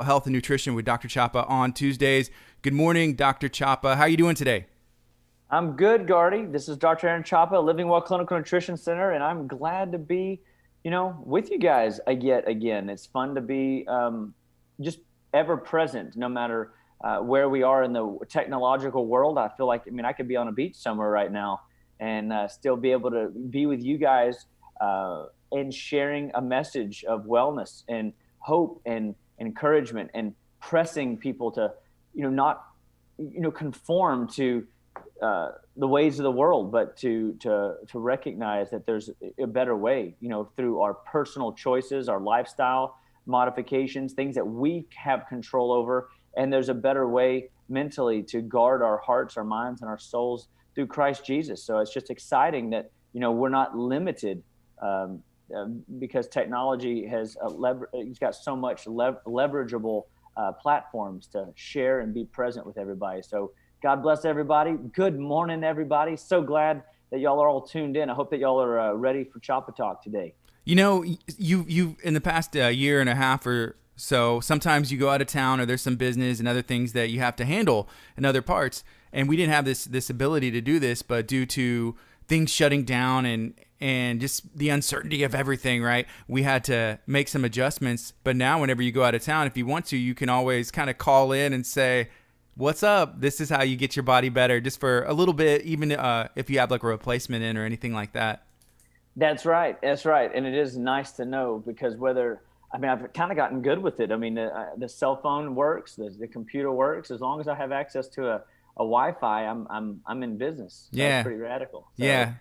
Health and Nutrition with Dr. Chapa on Tuesdays. Good morning, Dr. Chapa. How are you doing today? I'm good, Gardy. This is Dr. Aaron Chapa, Living Well Clinical Nutrition Center, and I'm glad to be, with you guys yet again. It's fun to be just ever present, no matter where we are in the technological world. I feel like, I could be on a beach somewhere right now and still be able to be with you guys and sharing a message of wellness and hope and encouragement and pressing people to, not, conform to the ways of the world, but to recognize that there's a better way, through our personal choices, our lifestyle modifications, things that we have control over, and there's a better way mentally to guard our hearts, our minds, and our souls through Christ Jesus. So it's just exciting that we're not limited because technology has it's got so much leverageable platforms to share and be present with everybody. So God bless everybody. Good morning, everybody. So glad that y'all are all tuned in. I hope that y'all are ready for Choppa Talk today. You in the past year and a half or so, sometimes you go out of town or there's some business and other things that you have to handle in other parts. And we didn't have this ability to do this, but due to things shutting down and just the uncertainty of everything, right? We had to make some adjustments. But now whenever you go out of town, if you want to, you can always kind of call in and say, what's up? This is how you get your body better, just for a little bit, even if you have like a replacement in or anything like that. That's right. That's right. And it is nice to know because I've kind of gotten good with it. The cell phone works, the computer works. As long as I have access to a Wi-Fi, I'm in business. So Yeah. it's pretty radical. So Yeah.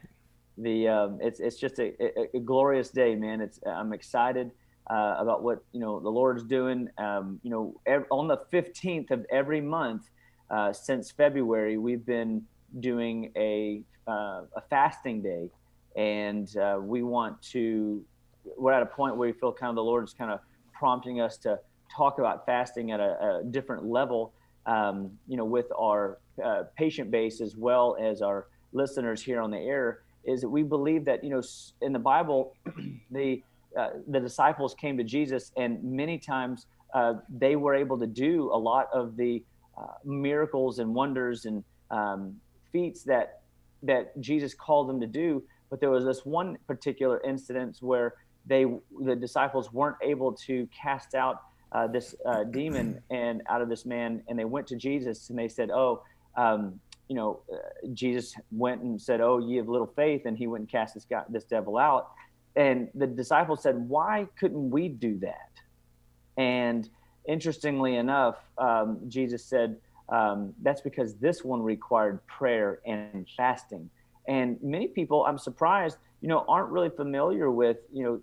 it's just a glorious day, man. I'm excited about what the Lord's doing. On the 15th of every month since February, we've been doing a fasting day, and we're at a point where we feel kind of the Lord's kind of prompting us to talk about fasting at a different level, with our patient base as well as our listeners here on the air. Is that we believe that in the Bible, the disciples came to Jesus, and many times they were able to do a lot of the miracles and wonders and feats that Jesus called them to do. But there was this one particular incident where the disciples weren't able to cast out this demon and out of this man, and they went to Jesus and they said, Jesus went and said, "Oh, ye of little faith," and he went and cast this devil out. And the disciples said, "Why couldn't we do that?" And interestingly enough, Jesus said, "That's because this one required prayer and fasting." And many people, I'm surprised, aren't really familiar with,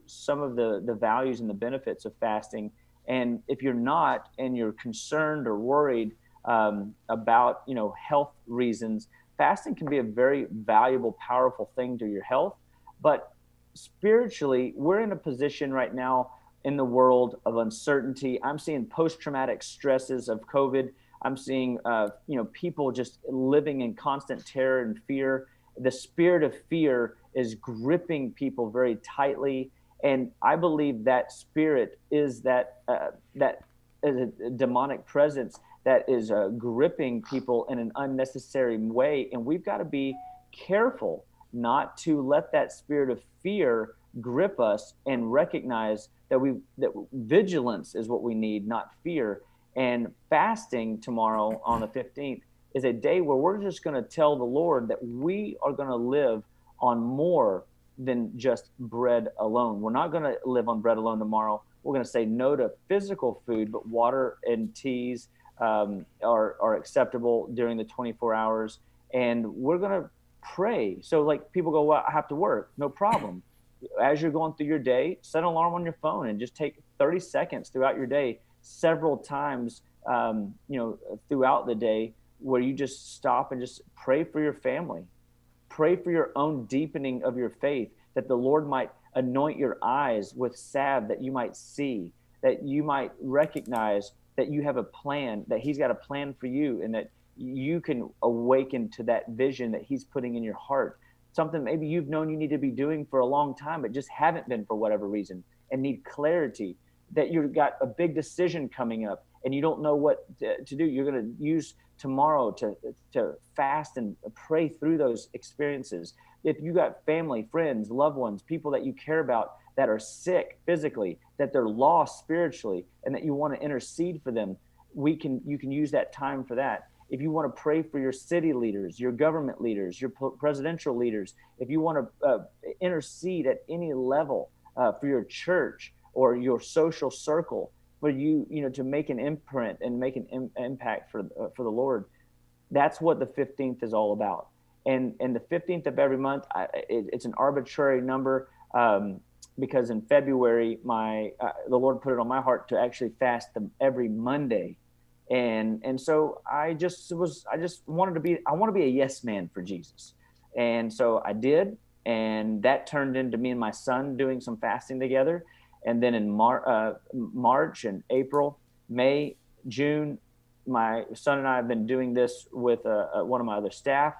some of the values and the benefits of fasting. And if you're not, and you're concerned or worried about, health reasons, fasting can be a very valuable, powerful thing to your health. But spiritually, we're in a position right now in the world of uncertainty. I'm seeing post-traumatic stresses of COVID. I'm seeing, people just living in constant terror and fear. The spirit of fear is gripping people very tightly, and I believe that spirit is that is a demonic presence that is gripping people in an unnecessary way, and we've got to be careful not to let that spirit of fear grip us, and recognize that vigilance is what we need, not fear. And fasting tomorrow on the 15th is a day where we're just going to tell the Lord that we are going to live on more than just bread alone. We're not going to live on bread alone tomorrow. We're going to say no to physical food, but water and teas are acceptable during the 24 hours. And we're going to pray. So like people go, well, I have to work. No problem. As you're going through your day, set an alarm on your phone and just take 30 seconds throughout your day, several times, throughout the day, where you just stop and just pray for your family. Pray for your own deepening of your faith, that the Lord might anoint your eyes with salve, that you might see, that you might recognize that you have a plan, that He's got a plan for you, and that you can awaken to that vision that He's putting in your heart. Something maybe you've known you need to be doing for a long time, but just haven't been for whatever reason, and need clarity. that you've got a big decision coming up and you don't know what to do. You're going to use tomorrow to fast and pray through those experiences. If you got family, friends, loved ones, people that you care about that are sick physically, that they're lost spiritually, and that you want to intercede for them, you can use that time for that. If you want to pray for your city leaders, your government leaders, your presidential leaders, if you want to intercede at any level for your church or your social circle, for you to make an imprint and make an impact for the Lord, that's what the 15th is all about. And the 15th of every month, it's an arbitrary number because in February, the Lord put it on my heart to actually fast every Monday. And so I want to be a yes man for Jesus. And so I did, and that turned into me and my son doing some fasting together. And then in March and April, May, June, my son and I have been doing this with one of my other staff.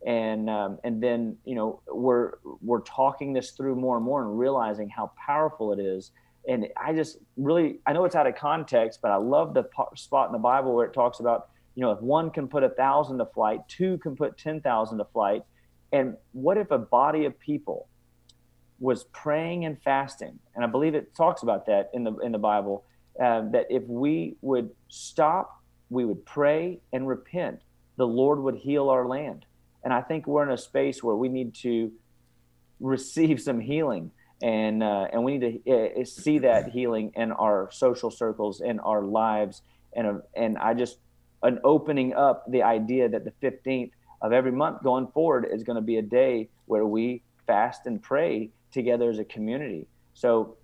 And then, we're talking this through more and more and realizing how powerful it is. And I know it's out of context, but I love the spot in the Bible where it talks about, if one can put 1,000 to flight, two can put 10,000 to flight. And what if a body of people was praying and fasting? And I believe it talks about that in the Bible, that if we would stop, we would pray and repent, the Lord would heal our land. And I think we're in a space where we need to receive some healing. And we need to see that healing in our social circles, in our lives, and an opening up the idea that the 15th of every month going forward is going to be a day where we fast and pray together as a community. So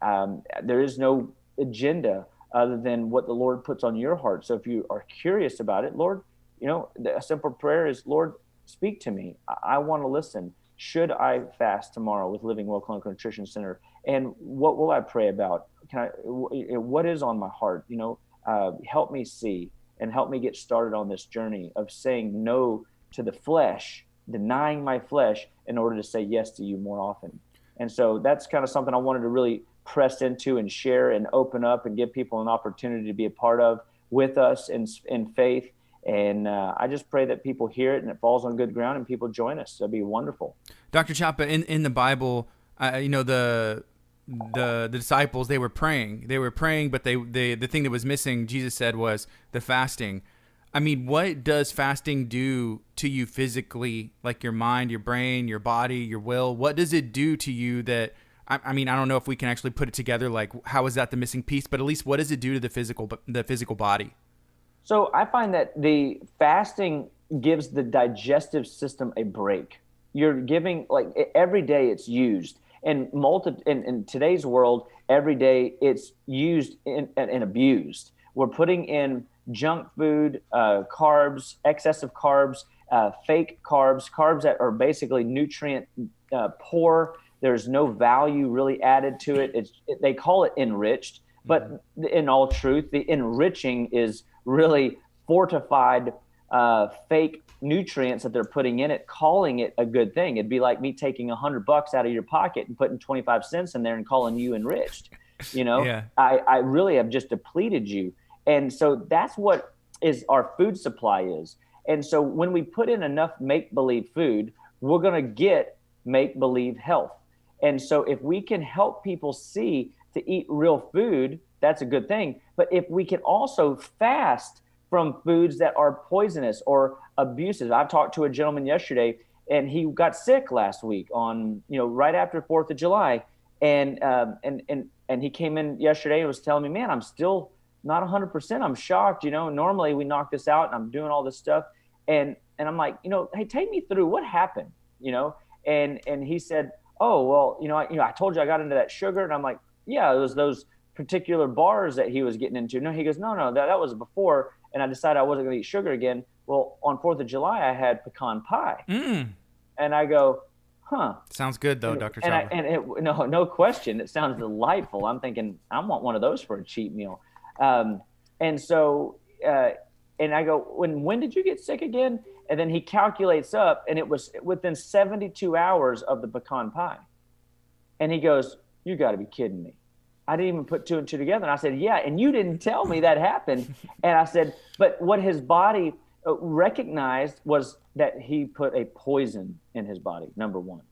there is no agenda other than what the Lord puts on your heart. So if you are curious about it, Lord, a simple prayer is, Lord, speak to me. I want to listen. Should I fast tomorrow with Living Well Clinical Nutrition Center? And what will I pray about? What is on my heart? Help me see and help me get started on this journey of saying no to the flesh, denying my flesh in order to say yes to you more often. And so that's kind of something I wanted to really press into and share and open up and give people an opportunity to be a part of with us in faith. And I just pray that people hear it and it falls on good ground and people join us. That'd be wonderful. Dr. Chapa, in the Bible, the disciples, they were praying, but the thing that was missing, Jesus said, was the fasting. I mean, what does fasting do to you physically, like your mind, your brain, your body, your will? What does it do to you that, I mean, I don't know if we can actually put it together, like how is that the missing piece, but at least what does it do to the physical body? So I find that the fasting gives the digestive system a break. You're giving, every day it's used. And in today's world, every day it's used and abused. We're putting in junk food, carbs, excessive carbs, fake carbs that are basically nutrient poor. There's no value really added to it. They call it enriched, but in all truth, the enriching is really fortified fake nutrients that they're putting in it, calling it a good thing. It'd be like me taking $100 out of your pocket and putting 25 cents in there and calling you enriched. Yeah. I really have just depleted you. And so that's what is our food supply is. And so when we put in enough make-believe food, we're going to get make-believe health. And so if we can help people see to eat real food, that's a good thing. But if we can also fast from foods that are poisonous or abusive. I've talked to a gentleman yesterday, and he got sick last week on, right after 4th of July. And he came in yesterday and was telling me, man, I'm still not 100%. I'm shocked. Normally we knock this out and I'm doing all this stuff. And I'm like, hey, take me through what happened, and he said, oh, well, I told you I got into that sugar. And I'm like, yeah, it was those particular bars that he was getting into. No, he goes, no, that was before. And I decided I wasn't going to eat sugar again. Well, on 4th of July, I had pecan pie. And I go, huh. Sounds good though, Dr. Chapa. No question. It sounds delightful. I'm thinking, I want one of those for a cheat meal. And so, and I go, when did you get sick again? And then he calculates up, and it was within 72 hours of the pecan pie. And he goes, you got to be kidding me. I didn't even put two and two together. And I said, yeah, and you didn't tell me that happened. And I said, but what his body recognized was that he put a poison in his body, number one.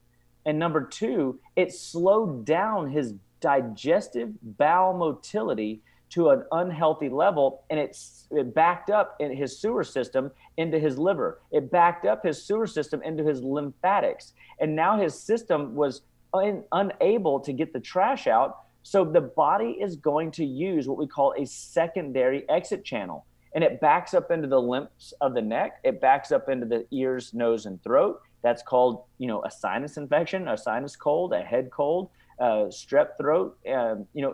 And number two, it slowed down his digestive bowel motility to an unhealthy level, and it backed up in his sewer system into his liver. It backed up his sewer system into his lymphatics, and now his system was unable to get the trash out. So the body is going to use what we call a secondary exit channel, and it backs up into the lymphs of the neck. It backs up into the ears, nose, and throat. That's called, a sinus infection, a sinus cold, a head cold, strep throat,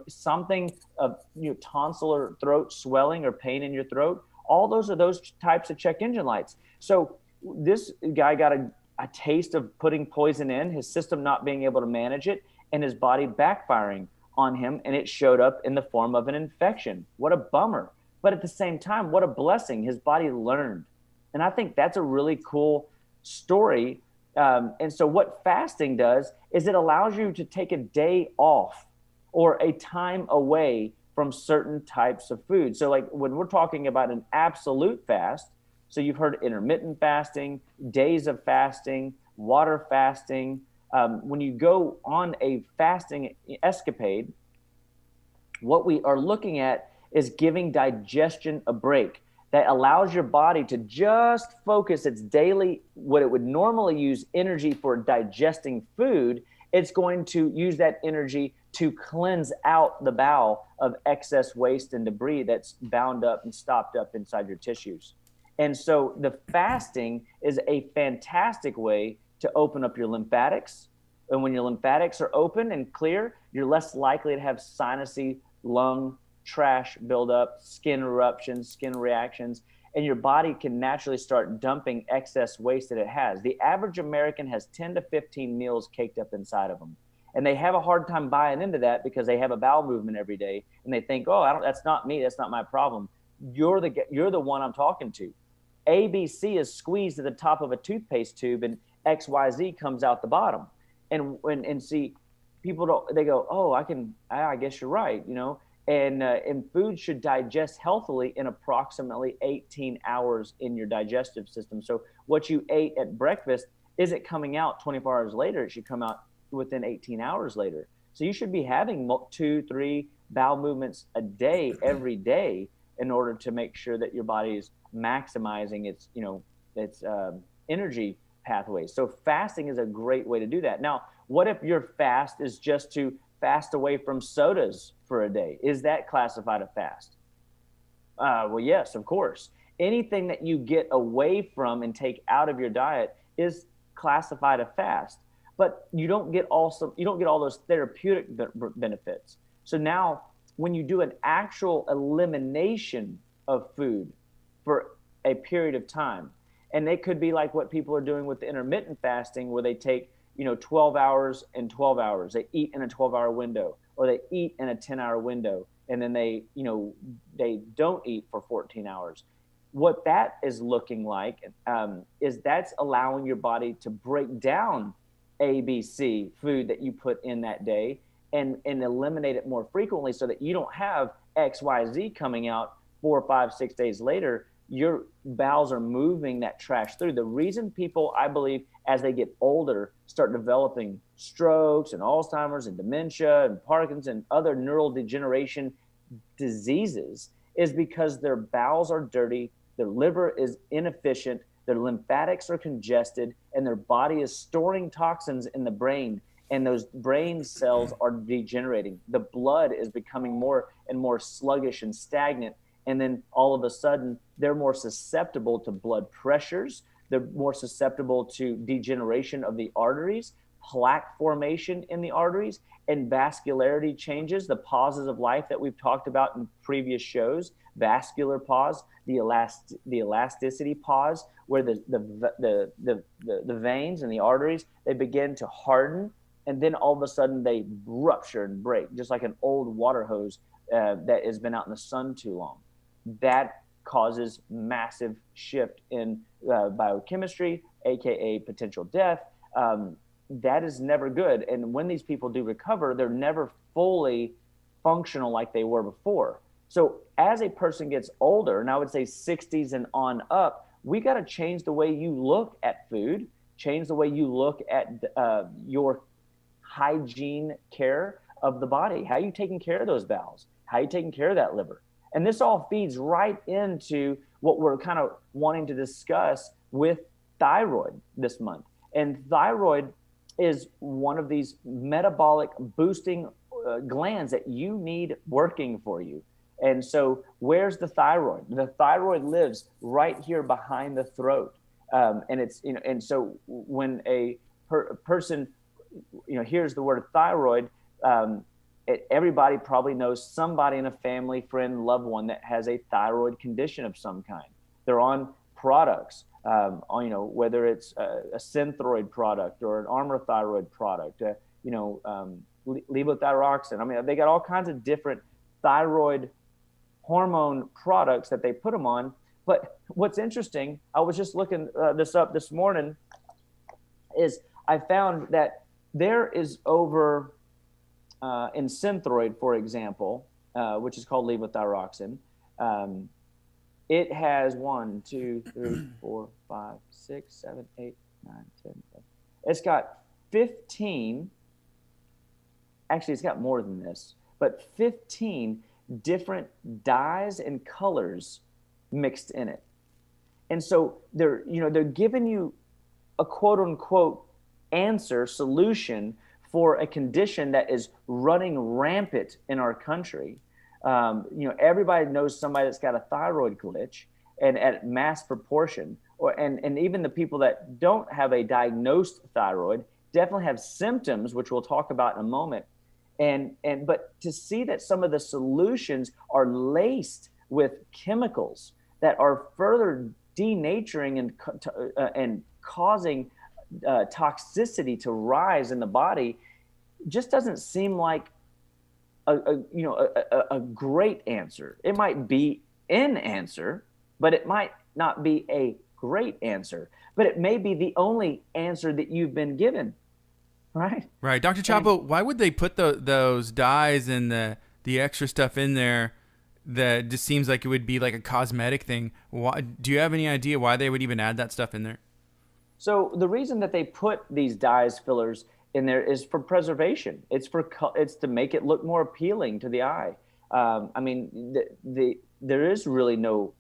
something of tonsillar throat swelling or pain in your throat. All those are those types of check engine lights. So this guy got a taste of putting poison in, his system not being able to manage it, and his body backfiring on him, and it showed up in the form of an infection. What a bummer. But at the same time, what a blessing. His body learned. And I think that's a really cool story. And so what fasting does is it allows you to take a day off or a time away from certain types of food. So like when we're talking about an absolute fast, so you've heard intermittent fasting, days of fasting, water fasting. When you go on a fasting escapade, what we are looking at is giving digestion a break that allows your body to just focus its daily, what it would normally use energy for digesting food. It's going to use that energy to cleanse out the bowel of excess waste and debris that's bound up and stopped up inside your tissues. And so the fasting is a fantastic way to open up your lymphatics. And when your lymphatics are open and clear, you're less likely to have sinusy lung trash buildup, skin eruptions, skin reactions, and your body can naturally start dumping excess waste that it has. The average American has 10 to 15 meals caked up inside of them. And they have a hard time buying into that because they have a bowel movement every day and they think, oh, that's not me, that's not my problem. You're the one I'm talking to. ABC is squeezed at the top of a toothpaste tube and XYZ comes out the bottom. And see, people they go, oh, I guess you're right, And food should digest healthily in approximately 18 hours in your digestive system. So what you ate at breakfast isn't coming out 24 hours later. It should come out within 18 hours later. So you should be having 2-3 bowel movements a day, every day, in order to make sure that your body is maximizing its energy pathways. So fasting is a great way to do that. Now, what if your fast is just to fast away from sodas for a day? Is that classified a fast? Well, yes, of course. Anything that you get away from and take out of your diet is classified a fast. But you don't get all those therapeutic benefits. So now, when you do an actual elimination of food for a period of time, and it could be like what people are doing with the intermittent fasting, where they take 12 hours and 12 hours. They eat in a 12-hour window, or they eat in a 10-hour window, and then they don't eat for 14 hours. What that is looking like is that's allowing your body to break down ABC food that you put in that day and eliminate it more frequently, so that you don't have XYZ coming out 4, 5, 6 days later. Your bowels are moving that trash through. The reason people, I believe, as they get older, start developing strokes and Alzheimer's and dementia and Parkinson's and other neural degeneration diseases is because their bowels are dirty, their liver is inefficient, their lymphatics are congested, and their body is storing toxins in the brain, and those brain cells are degenerating. The blood is becoming more and more sluggish and stagnant. And then all of a sudden, they're more susceptible to blood pressures. They're more susceptible to degeneration of the arteries, plaque formation in the arteries, and vascularity changes, the pauses of life that we've talked about in previous shows, vascular pause, the elasticity pause, where the veins and the arteries, they begin to harden, and then all of a sudden they rupture and break, just like an old water hose that has been out in the sun too long. That causes massive shift in biochemistry, aka potential death. That is never good. And when these people do recover, they're never fully functional like they were before. So as a person gets older, and I would say 60s and on up, we got to change the way you look at food, change the way you look at your hygiene care of the body. How are you taking care of those bowels? How are you taking care of that liver? And this all feeds right into what we're kind of wanting to discuss with thyroid this month. And thyroid is one of these metabolic boosting glands that you need working for you. And so where's the thyroid? The thyroid lives right here behind the throat. And it's, and so when a person, hears the word thyroid, everybody probably knows somebody in a family, friend, loved one that has a thyroid condition of some kind. They're on products, whether it's a Synthroid product or an Armor Thyroid product, levothyroxine. I mean, they got all kinds of different thyroid hormone products that they put them on. But what's interesting, I was just looking this up this morning, is I found that there is over in Synthroid, for example, which is called levothyroxine, it has 1, 2, 3, 4, 5, 6, 7, 8, 9, 10, 11. It's got 15, actually it's got more than this, but 15 different dyes and colors mixed in it. And so they're giving you a quote unquote solution for a condition that is running rampant in our country. Everybody knows somebody that's got a thyroid glitch, and at mass proportion, and even the people that don't have a diagnosed thyroid definitely have symptoms, which we'll talk about in a moment. But to see that some of the solutions are laced with chemicals that are further denaturing and causing toxicity to rise in the body, just doesn't seem like a great answer. It might be an answer, but it might not be a great answer. But it may be the only answer that you've been given, right? Right, Dr. Chapo. Why would they put those dyes and the extra stuff in there? That just seems like it would be like a cosmetic thing. Why, do you have any idea why they would even add that stuff in there? So the reason that they put these dyes, fillers in there is for preservation. It's to make it look more appealing to the eye. There is really no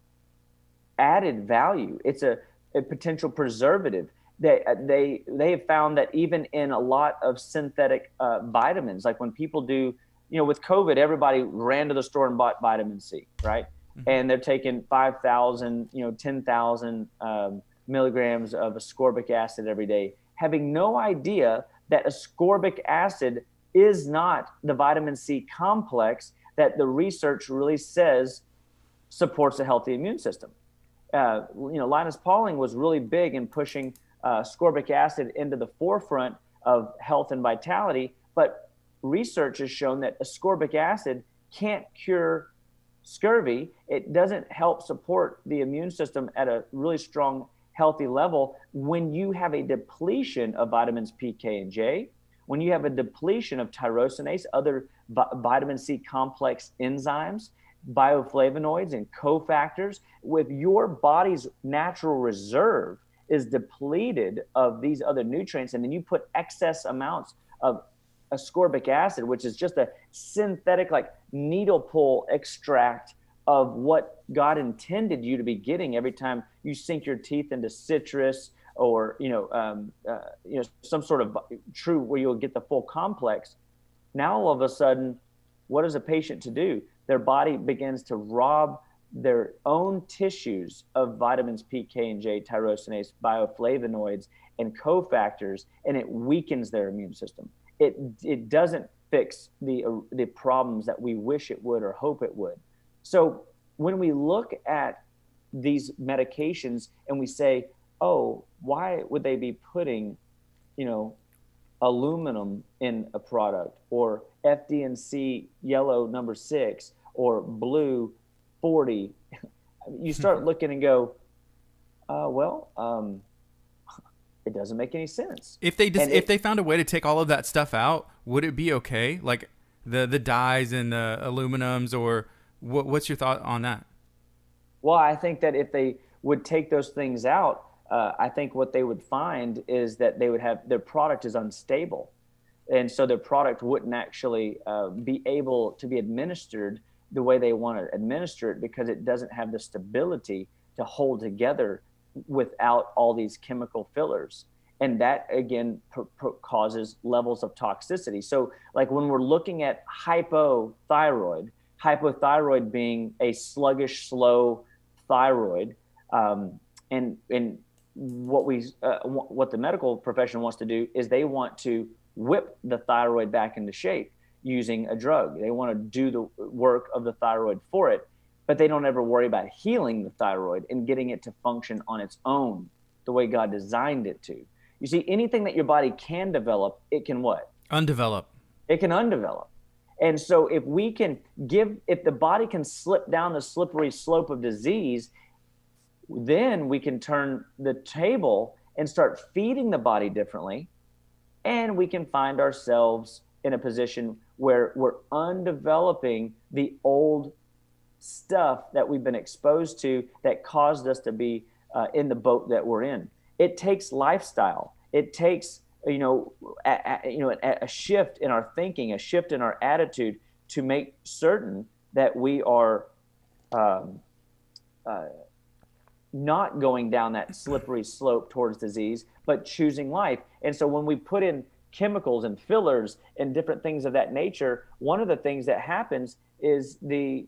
added value. It's a potential preservative. They have found that even in a lot of synthetic vitamins, like when people do, with COVID, everybody ran to the store and bought vitamin C, right? Mm-hmm. And they're taking 5,000, 10,000 milligrams of ascorbic acid every day, having no idea that ascorbic acid is not the vitamin C complex that the research really says supports a healthy immune system. Linus Pauling was really big in pushing ascorbic acid into the forefront of health and vitality, but research has shown that ascorbic acid can't cure scurvy. It doesn't help support the immune system at a really strong, healthy level when you have a depletion of vitamins P, K, and J, when you have a depletion of tyrosinase, other vitamin C complex enzymes, bioflavonoids, and cofactors. With your body's natural reserve is depleted of these other nutrients, and then you put excess amounts of ascorbic acid, which is just a synthetic, like needle pull extract of what God intended you to be getting every time you sink your teeth into citrus or some sort of true where you'll get the full complex. Now all of a sudden, what is a patient to do? Their body begins to rob their own tissues of vitamins P, K, and J, tyrosinase, bioflavonoids, and cofactors, and it weakens their immune system. It doesn't fix the problems that we wish it would or hope it would. So when we look at these medications and we say, oh, why would they be putting, aluminum in a product, or FD&C yellow number 6 or blue 40? You start looking and go, it doesn't make any sense. If they found a way to take all of that stuff out, would it be okay? Like the dyes and the aluminums, or what's your thought on that? Well, I think that if they would take those things out, I think what they would find is that they would have their product is unstable. And so their product wouldn't actually be able to be administered the way they want to administer it, because it doesn't have the stability to hold together without all these chemical fillers. And that again causes levels of toxicity. So like when we're looking at hypothyroid being a sluggish, slow thyroid, and what the medical profession wants to do is they want to whip the thyroid back into shape using a drug. They want to do the work of the thyroid for it, but they don't ever worry about healing the thyroid and getting it to function on its own the way God designed it to. You see, anything that your body can develop, it can what? Undevelop. It can undevelop. And so if the body can slip down the slippery slope of disease, then we can turn the table and start feeding the body differently. And we can find ourselves in a position where we're undeveloping the old stuff that we've been exposed to that caused us to be in the boat that we're in. It takes lifestyle. It takes a shift in our thinking, a shift in our attitude to make certain that we are not going down that slippery slope towards disease, but choosing life. And so when we put in chemicals and fillers and different things of that nature, one of the things that happens is the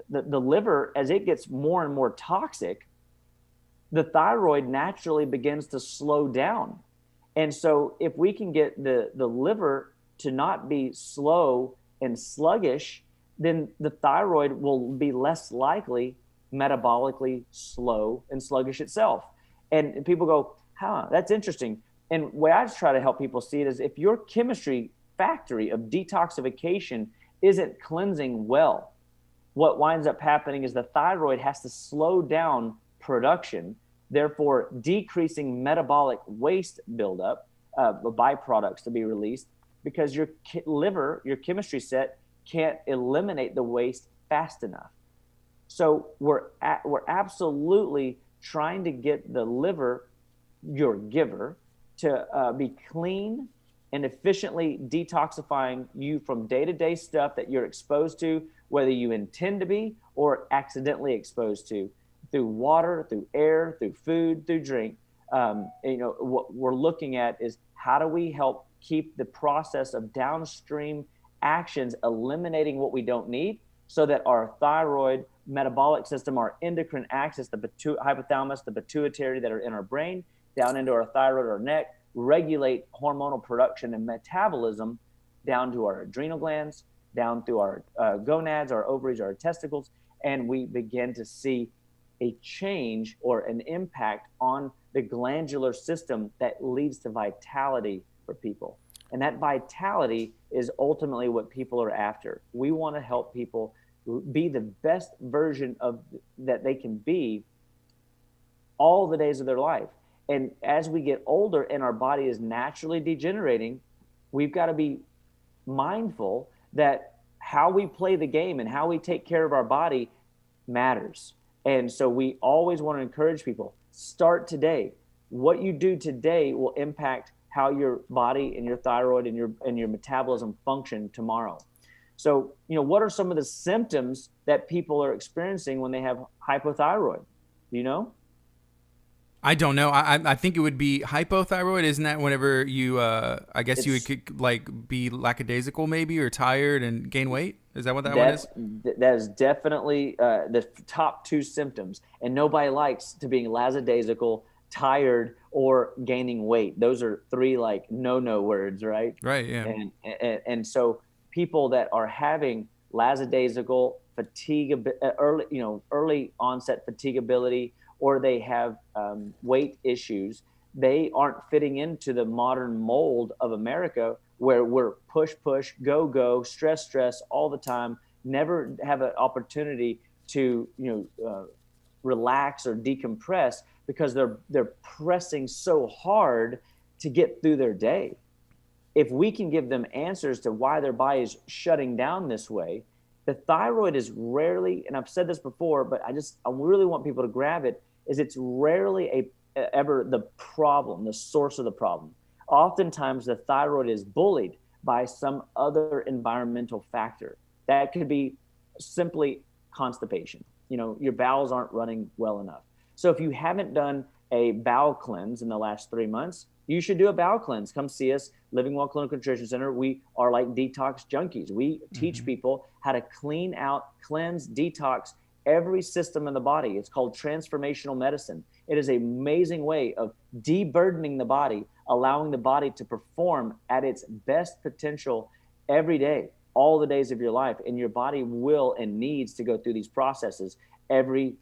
liver, as it gets more and more toxic, the thyroid naturally begins to slow down. And so if we can get the liver to not be slow and sluggish, then the thyroid will be less likely metabolically slow and sluggish itself. And people go, that's interesting. And the way I try to help people see it is, if your chemistry factory of detoxification isn't cleansing well, what winds up happening is the thyroid has to slow down production, therefore decreasing metabolic waste buildup, byproducts to be released, because your liver, your chemistry set, can't eliminate the waste fast enough. So we're absolutely trying to get the liver, your giver, to be clean and efficiently detoxifying you from day-to-day stuff that you're exposed to, whether you intend to be or accidentally exposed to, through water, through air, through food, through drink. What we're looking at is, how do we help keep the process of downstream actions eliminating what we don't need, so that our thyroid, metabolic system, our endocrine axis, the hypothalamus, the pituitary that are in our brain, down into our thyroid, our neck, regulate hormonal production and metabolism down to our adrenal glands, down through our gonads, our ovaries, our testicles, and we begin to see a change or an impact on the glandular system that leads to vitality for people. And that vitality is ultimately what people are after. We want to help people be the best version of that they can be all the days of their life. And as we get older and our body is naturally degenerating, we've got to be mindful that how we play the game and how we take care of our body matters. And so we always want to encourage people, start today. What you do today will impact how your body and your thyroid and your metabolism function tomorrow. So, what are some of the symptoms that people are experiencing when they have hypothyroid? Do you know? I don't know. I think it would be hypothyroid. Isn't that whenever you, I guess you would like be lackadaisical maybe, or tired and gain weight? Is that what that one is? That is definitely the top two symptoms. And nobody likes to be lackadaisical, tired, or gaining weight. Those are three like no words, right? Right. Yeah. And so people that are having lackadaisical fatigue, early onset fatigability, or they have weight issues, they aren't fitting into the modern mold of America, where we're push, go, stress all the time, never have an opportunity to relax or decompress, because they're pressing so hard to get through their day. if we can give them answers to why their body is shutting down this way, the thyroid is rarely, and I've said this before, but I really want people to grab it, is it's rarely ever the problem, the source of the problem. Oftentimes the thyroid is bullied by some other environmental factor. That could be simply constipation. Your bowels aren't running well enough. So if you haven't done a bowel cleanse in the last 3 months, you should do a bowel cleanse. Come see us, Living Well Clinical Nutrition Center. We are like detox junkies. We teach people how to clean out, cleanse, detox every system in the body. It's called transformational medicine. It is an amazing way of deburdening the body, allowing the body to perform at its best potential every day, all the days of your life. And your body will and needs to go through these processes every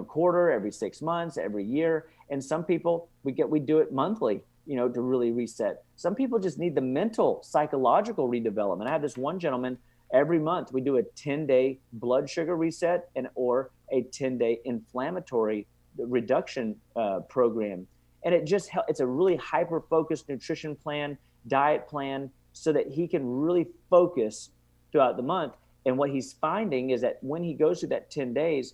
quarter, every 6 months, every year. And some people, we do it monthly, to really reset. Some people just need the mental, psychological redevelopment. I have this one gentleman, every month we do a 10-day blood sugar reset or a 10-day inflammatory reduction program. And it's a really hyper-focused nutrition plan, diet plan, so that he can really focus throughout the month. And what he's finding is that when he goes through that 10 days,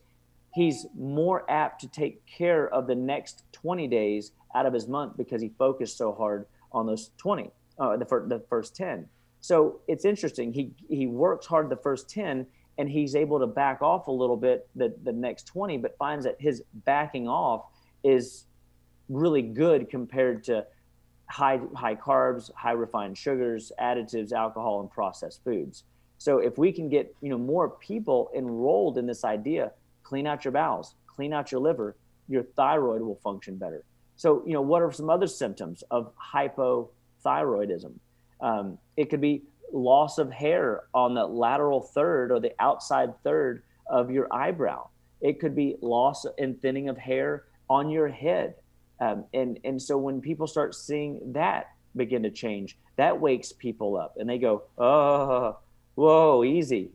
he's more apt to take care of the next 20 days out of his month because he focused so hard on those 20, the first 10. So it's interesting. He works hard the first 10 and he's able to back off a little bit the next 20, but finds that his backing off is really good compared to high carbs, high refined sugars, additives, alcohol, and processed foods. So if we can get more people enrolled in this idea, clean out your bowels, clean out your liver, your thyroid will function better. So what are some other symptoms of hypothyroidism? It could be loss of hair on the lateral third or the outside third of your eyebrow. It could be loss and thinning of hair on your head. And so when people start seeing that begin to change, that wakes people up and they go, oh, whoa, easy.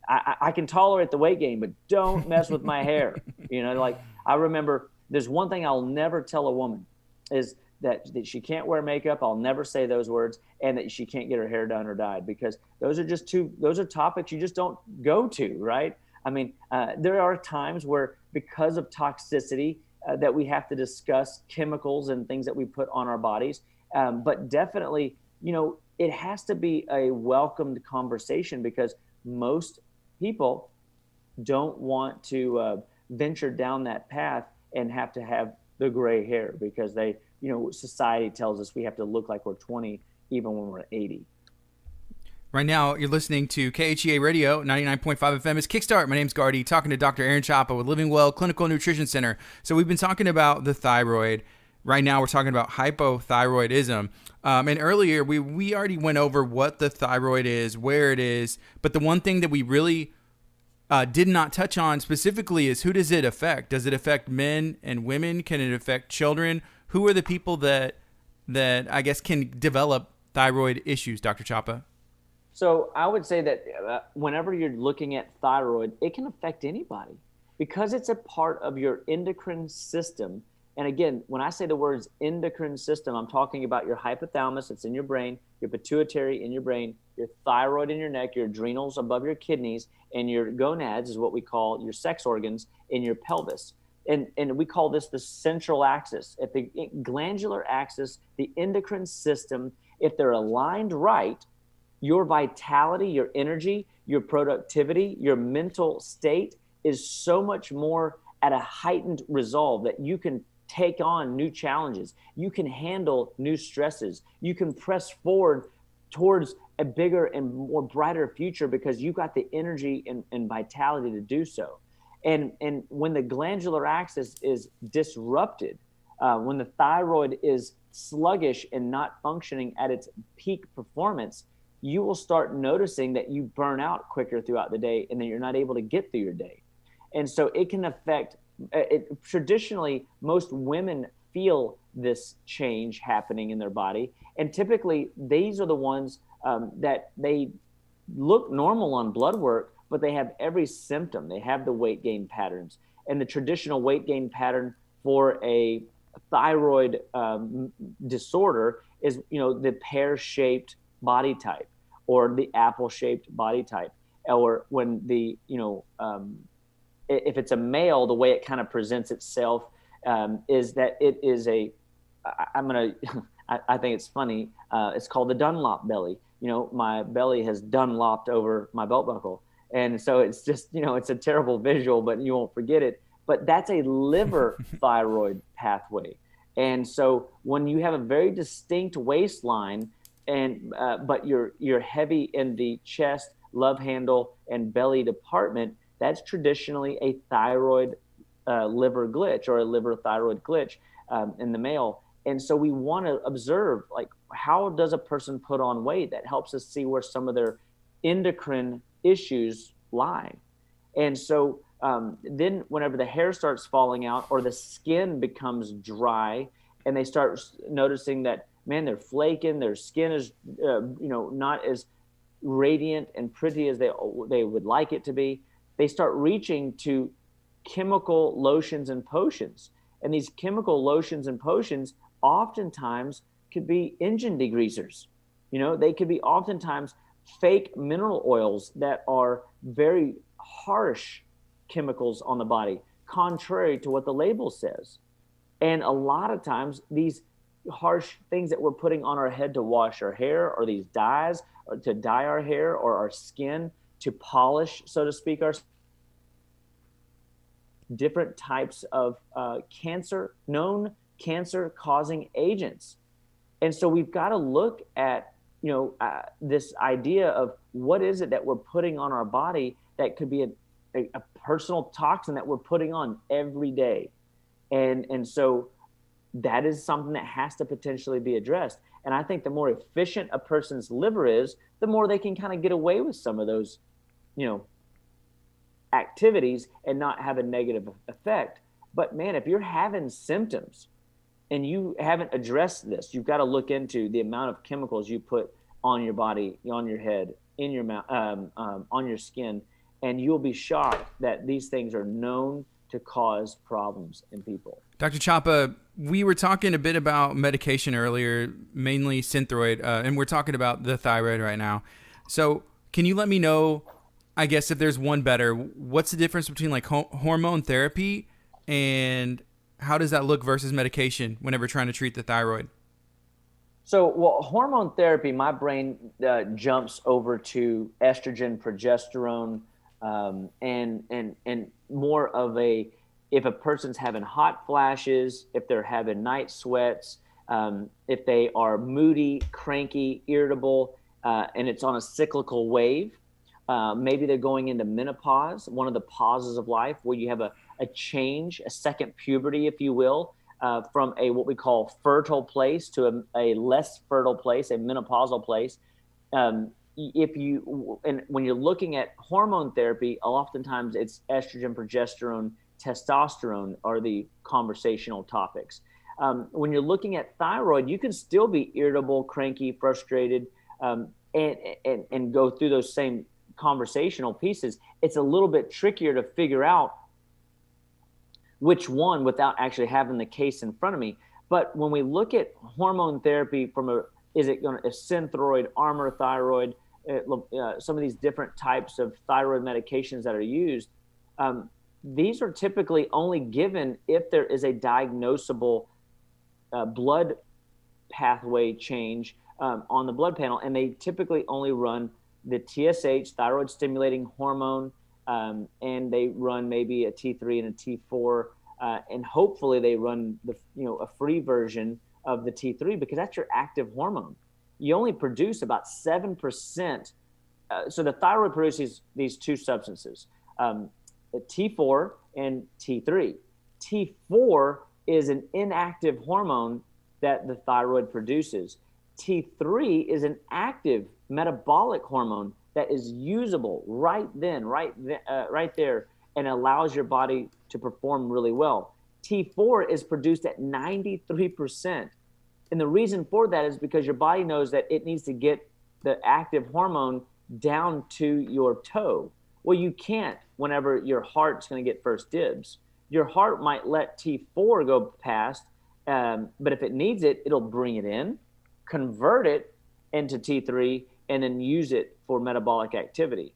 I can tolerate the weight gain, but don't mess with my hair. Like I remember there's one thing I'll never tell a woman is that she can't wear makeup. I'll never say those words, and that she can't get her hair done or dyed, because those are topics you just don't go to, right? I mean, there are times where because of toxicity that we have to discuss chemicals and things that we put on our bodies. But definitely, it has to be a welcomed conversation because most people don't want to venture down that path and have to have the gray hair because society tells us we have to look like we're 20 even when we're 80. Right now, you're listening to KHEA Radio, 99.5 FM. It's Kickstart. My name's Gardy, talking to Dr. Aaron Chapa with Living Well Clinical Nutrition Center. So we've been talking about the thyroid. Right now, we're talking about hypothyroidism. And earlier, we already went over what the thyroid is, where it is. But the one thing that we really did not touch on specifically is who does it affect? Does it affect men and women? Can it affect children? Who are the people that I guess can develop thyroid issues, Dr. Chapa? So I would say that whenever you're looking at thyroid, it can affect anybody because it's a part of your endocrine system. And again, when I say the words endocrine system, I'm talking about your hypothalamus, it's in your brain, your pituitary in your brain, your thyroid in your neck, your adrenals above your kidneys, and your gonads is what we call your sex organs in your pelvis. And we call this the central axis. At the glandular axis, the endocrine system, if they're aligned right, your vitality, your energy, your productivity, your mental state is so much more at a heightened resolve that you can take on new challenges. You can handle new stresses. You can press forward towards a bigger and more brighter future because you got the energy and vitality to do so. And when the glandular axis is disrupted, when the thyroid is sluggish and not functioning at its peak performance, you will start noticing that you burn out quicker throughout the day and that you're not able to get through your day. And so it can affect traditionally, most women feel this change happening in their body. And typically, these are the ones that they look normal on blood work, but they have every symptom. They have the weight gain patterns. And the traditional weight gain pattern for a thyroid disorder is, the pear-shaped body type or the apple-shaped body type, or when if it's a male, the way it kind of presents itself is that it is I think it's funny. It's called the Dunlop belly. My belly has Dunlopped over my belt buckle. And so it's just, it's a terrible visual, but you won't forget it. But that's a liver thyroid pathway. And so when you have a very distinct waistline, but you're heavy in the chest, love handle, and belly department, that's traditionally a thyroid liver glitch or a liver thyroid glitch in the male. And so we want to observe, like, how does a person put on weight? That helps us see where some of their endocrine issues lie. And so then whenever the hair starts falling out or the skin becomes dry and they start noticing that, man, they're flaking, their skin is, not as radiant and pretty as they would like it to be, they start reaching to chemical lotions and potions. And these chemical lotions and potions oftentimes could be engine degreasers. They could be oftentimes fake mineral oils that are very harsh chemicals on the body, contrary to what the label says. And a lot of times these harsh things that we're putting on our head to wash our hair, or these dyes, or to dye our hair or our skin, to polish, so to speak, our different types of known cancer-causing agents. And so we've got to look at, this idea of what is it that we're putting on our body that could be a personal toxin that we're putting on every day. And so that is something that has to potentially be addressed. And I think the more efficient a person's liver is, the more they can kind of get away with some of those, activities and not have a negative effect. But man, if you're having symptoms and you haven't addressed this, you've got to look into the amount of chemicals you put on your body, on your head, in your mouth, on your skin, and you'll be shocked that these things are known to cause problems in people. Dr. Chapa, we were talking a bit about medication earlier, mainly Synthroid, and we're talking about the thyroid right now. So can you let me know, I guess, if there's one better, what's the difference between like hormone therapy, and how does that look versus medication whenever trying to treat the thyroid? So, well, hormone therapy, my brain jumps over to estrogen, progesterone, and more of if a person's having hot flashes, if they're having night sweats, if they are moody, cranky, irritable, and it's on a cyclical wave. Maybe they're going into menopause, one of the pauses of life where you have a change, a second puberty, if you will, from what we call fertile place to a less fertile place, a menopausal place. And when you're looking at hormone therapy, oftentimes it's estrogen, progesterone, testosterone are the conversational topics. When you're looking at thyroid, you can still be irritable, cranky, frustrated, and go through those same conversational pieces. It's a little bit trickier to figure out which one without actually having the case in front of me. But when we look at hormone therapy is it going to a Synthroid, Armour thyroid, some of these different types of thyroid medications that are used, these are typically only given if there is a diagnosable blood pathway change on the blood panel, and they typically only run the TSH, thyroid stimulating hormone, and they run maybe a T3 and a T4, and hopefully they run a free version of the T3, because that's your active hormone. You only produce about 7%. So the thyroid produces these two substances, T4 and T3. T4 is an inactive hormone that the thyroid produces. T3 is an active metabolic hormone that is usable right there, and allows your body to perform really well. T4 is produced at 93%. And the reason for that is because your body knows that it needs to get the active hormone down to your toe. Well, you can't whenever your heart's going to get first dibs. Your heart might let T4 go past, but if it needs it, it'll bring it in. convert it into T3, and then use it for metabolic activity.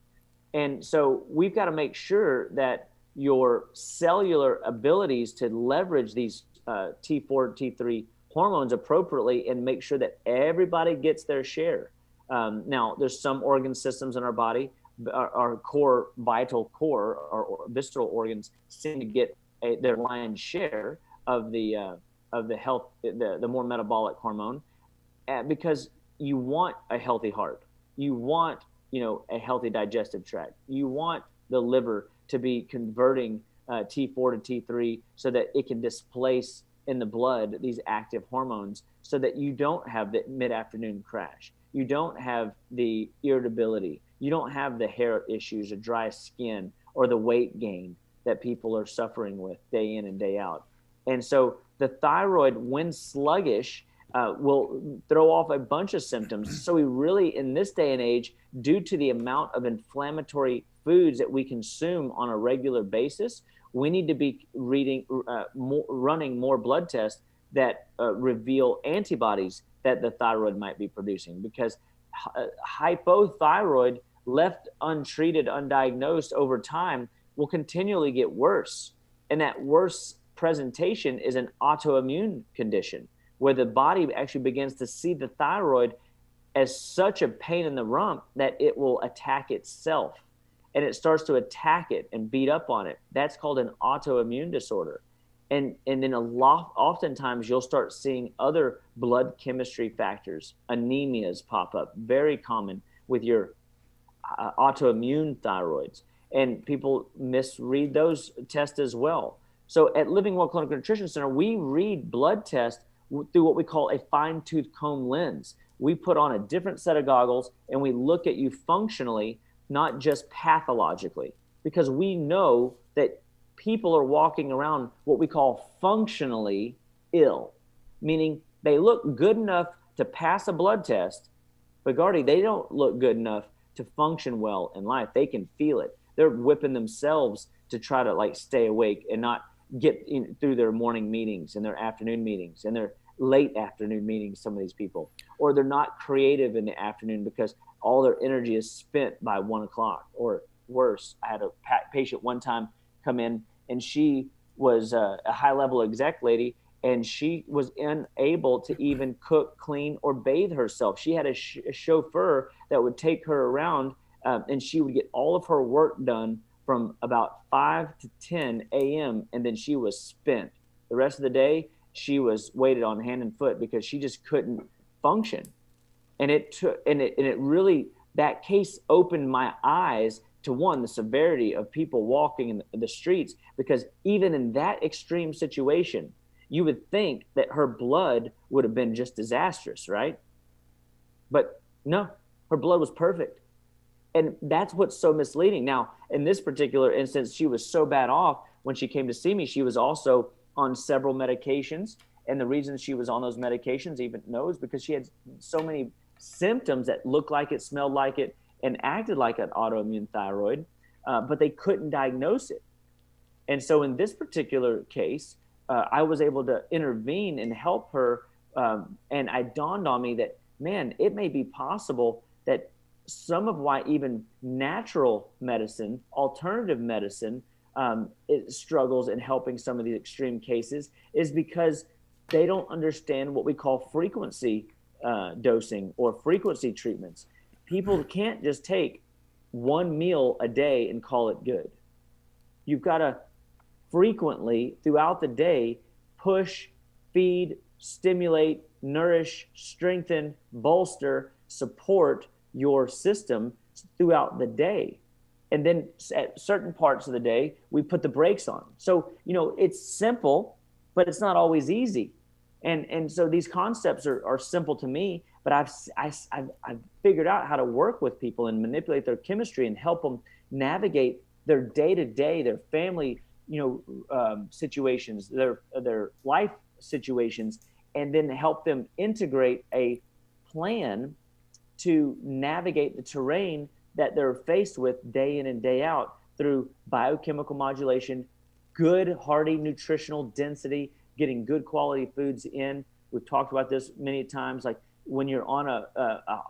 And so we've got to make sure that your cellular abilities to leverage these T4, T3 hormones appropriately, and make sure that everybody gets their share. Now, there's some organ systems in our body, our core, vital core, or visceral organs seem to get their lion's share of the health, the more metabolic hormone, because you want a healthy heart, you want a healthy digestive tract, you want the liver to be converting T4 to T3 so that it can displace in the blood these active hormones, so that you don't have the mid-afternoon crash, you don't have the irritability, you don't have the hair issues or dry skin or the weight gain that people are suffering with day in and day out. And so the thyroid, when sluggish, will throw off a bunch of symptoms. So we really, in this day and age, due to the amount of inflammatory foods that we consume on a regular basis, we need to be running more blood tests that reveal antibodies that the thyroid might be producing, because hypothyroid, left untreated, undiagnosed over time, will continually get worse. And that worse presentation is an autoimmune condition, where the body actually begins to see the thyroid as such a pain in the rump that it will attack itself, and it starts to attack it and beat up on it. That's called an autoimmune disorder. And then oftentimes you'll start seeing other blood chemistry factors, anemias pop up, very common with your autoimmune thyroids, and people misread those tests as well. So at Living Well Clinical Nutrition Center, we read blood tests through what we call a fine-tooth comb lens. We put on a different set of goggles and we look at you functionally, not just pathologically, because we know that people are walking around what we call functionally ill, meaning they look good enough to pass a blood test, but Gardy, they don't look good enough to function well in life. They can feel it. They're whipping themselves to try to stay awake and not get through their morning meetings and their afternoon meetings and their late afternoon meetings, some of these people. Or they're not creative in the afternoon because all their energy is spent by 1 o'clock or worse. I had a patient one time come in, and she was a high-level exec lady, and she was unable to even cook, clean, or bathe herself. She had a chauffeur that would take her around, and she would get all of her work done from about 5 to 10 a.m., and then she was spent. The rest of the day, she was weighted on hand and foot because she just couldn't function. And it really, that case opened my eyes to, one, the severity of people walking in the streets, because even in that extreme situation, you would think that her blood would have been just disastrous, right? But no, her blood was perfect. And that's what's so misleading. Now, in this particular instance, she was so bad off. When she came to see me, she was also on several medications. And the reason she was on those medications even knows because she had so many symptoms that looked like it, smelled like it, and acted like an autoimmune thyroid, but they couldn't diagnose it. And so in this particular case, I was able to intervene and help her. And it dawned on me that, man, it may be possible that some of why even natural medicine, alternative medicine, it struggles in helping some of these extreme cases is because they don't understand what we call frequency dosing or frequency treatments. People can't just take one meal a day and call it good. You've got to frequently throughout the day push, feed, stimulate, nourish, strengthen, bolster, support your system throughout the day. And then at certain parts of the day, we put the brakes on. So, it's simple, but it's not always easy. And so these concepts are simple to me, but I've figured out how to work with people and manipulate their chemistry and help them navigate their day-to-day, their family, situations, their life situations, and then help them integrate a plan to navigate the terrain that they're faced with day in and day out through biochemical modulation, good, hearty nutritional density, getting good quality foods in. We've talked about this many times. Like when you're on a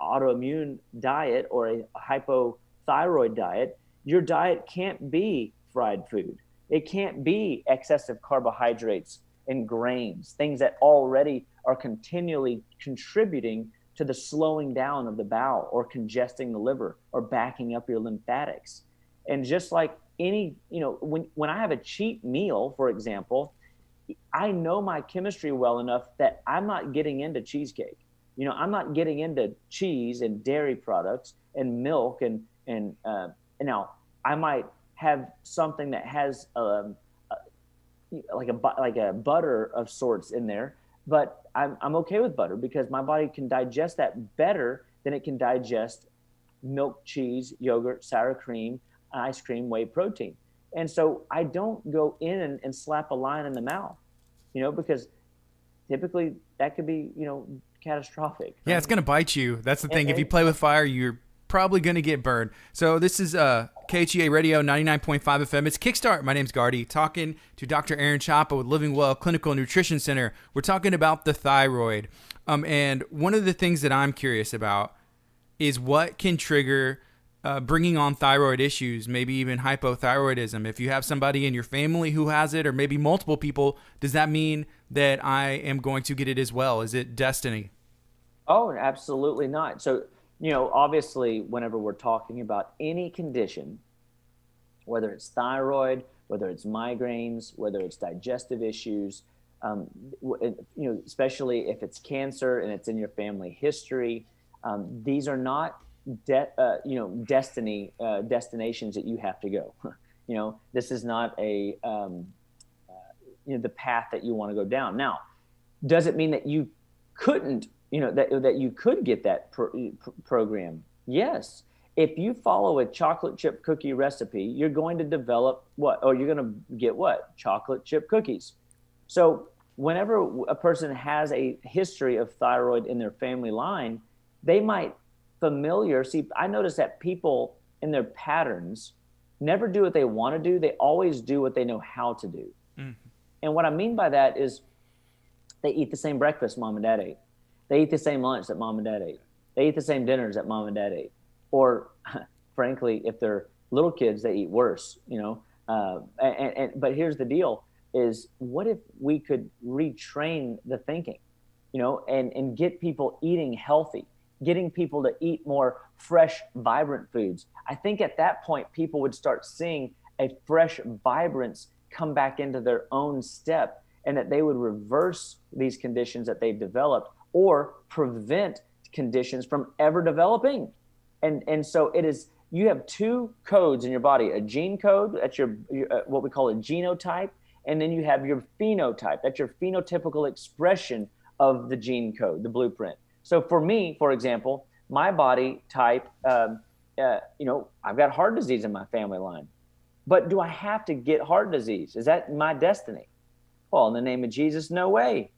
autoimmune diet or a hypothyroid diet, your diet can't be fried food. It can't be excessive carbohydrates and grains, things that already are continually contributing to the slowing down of the bowel or congesting the liver or backing up your lymphatics. And just like any, when I have a cheat meal, for example, I know my chemistry well enough that I'm not getting into cheesecake. I'm not getting into cheese and dairy products and milk and now I might have something that has like a butter of sorts in there, but I'm okay with butter because my body can digest that better than it can digest milk, cheese, yogurt, sour cream, ice cream, whey protein. And so I don't go in and slap a line in the mouth, because typically that could be, catastrophic. Yeah, right? it's going to bite you. That's the thing. If you play with fire, you're probably going to get burned. So this is KHEA Radio 99.5 FM. It's Kickstart. My name's Gardy, talking to Dr. Aaron Chapa with Living Well Clinical Nutrition Center. We're talking about the thyroid. And one of the things that I'm curious about is what can trigger bringing on thyroid issues, maybe even hypothyroidism. If you have somebody in your family who has it, or maybe multiple people, does that mean that I am going to get it as well? Is it destiny? Oh, absolutely not. So, obviously, whenever we're talking about any condition, whether it's thyroid, whether it's migraines, whether it's digestive issues, especially if it's cancer and it's in your family history, these are not destinations that you have to go. This is not the path that you want to go down. Now, does it mean that you couldn't, that you could get that program? Yes. If you follow a chocolate chip cookie recipe, you're going to develop what? Or you're going to get what? Chocolate chip cookies. So whenever a person has a history of thyroid in their family line, they might see, I notice that people in their patterns never do what they want to do. They always do what they know how to do. Mm-hmm. And what I mean by that is they eat the same breakfast mom and dad ate. They eat the same lunch that mom and dad ate. They eat the same dinners that mom and dad ate. Or frankly, if they're little kids, they eat worse, but here's the deal is what if we could retrain the thinking, and get people eating healthy, getting people to eat more fresh, vibrant foods. I think at that point, people would start seeing a fresh vibrance come back into their own step, and that they would reverse these conditions that they've developed or prevent conditions from ever developing. And so it is, you have two codes in your body, a gene code, that's your what we call a genotype, and then you have your phenotype, that's your phenotypical expression of the gene code, the blueprint. So for me, for example, my body type, I've got heart disease in my family line. But do I have to get heart disease? Is that my destiny? Well, in the name of Jesus, no way.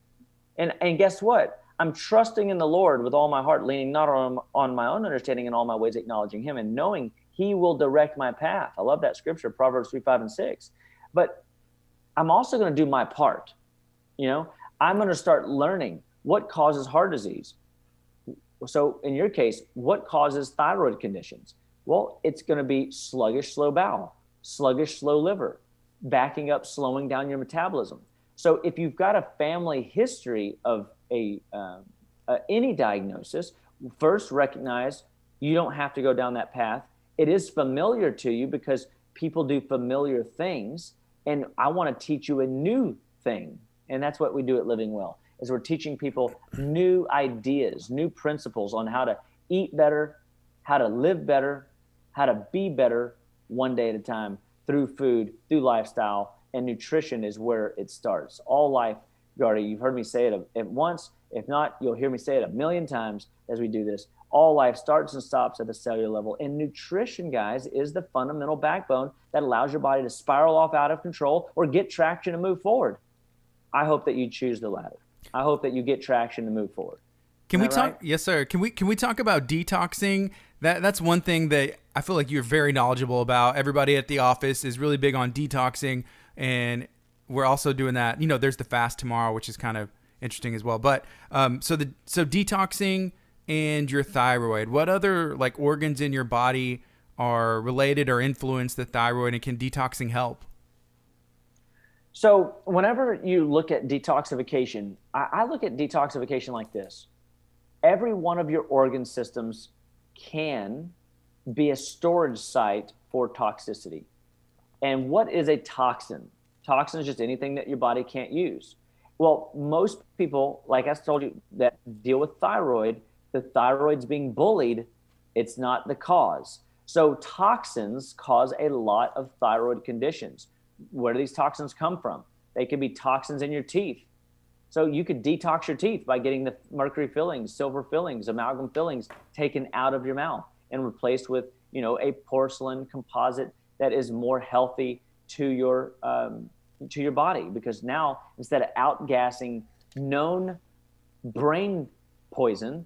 And guess what? I'm trusting in the Lord with all my heart, leaning not on my own understanding, in all my ways acknowledging him and knowing he will direct my path. I love that scripture, Proverbs 3, 5, and 6. But I'm also going to do my part. I'm going to start learning what causes heart disease. So in your case, what causes thyroid conditions? Well, it's going to be sluggish, slow bowel, sluggish, slow liver, backing up, slowing down your metabolism. So if you've got a family history of any diagnosis, first recognize you don't have to go down that path. It is familiar to you because people do familiar things, and I want to teach you a new thing. And that's what we do at Living Well, is we're teaching people new ideas, new principles on how to eat better, how to live better, how to be better one day at a time through food, through lifestyle, and nutrition is where it starts. All life, Gardy, you've heard me say it once. If not, you'll hear me say it 1,000,000 times as we do this. All life starts and stops at the cellular level. And nutrition, guys, is the fundamental backbone that allows your body to spiral off out of control or get traction and move forward. I hope that you choose the latter. I hope that you get traction to move forward. Can we talk? Right? Yes, sir. Can we talk about detoxing? That's one thing that I feel like you're very knowledgeable about. Everybody at the office is really big on detoxing, and we're also doing that. There's the fast tomorrow, which is kind of interesting as well. But so detoxing and your thyroid, what other like organs in your body are related or influence the thyroid, and can detoxing help? So whenever you look at detoxification, I look at detoxification like this. Every one of your organ systems can be a storage site for toxicity. And what is a toxin? Toxin is just anything that your body can't use. Well, most people, like I told you, that deal with thyroid, the thyroid's being bullied, it's not the cause. So toxins cause a lot of thyroid conditions. Where do these toxins come from? They could be toxins in your teeth. So you could detox your teeth by getting the mercury fillings, silver fillings, amalgam fillings taken out of your mouth and replaced with, a porcelain composite that is more healthy to your body. Because now, instead of outgassing known brain poison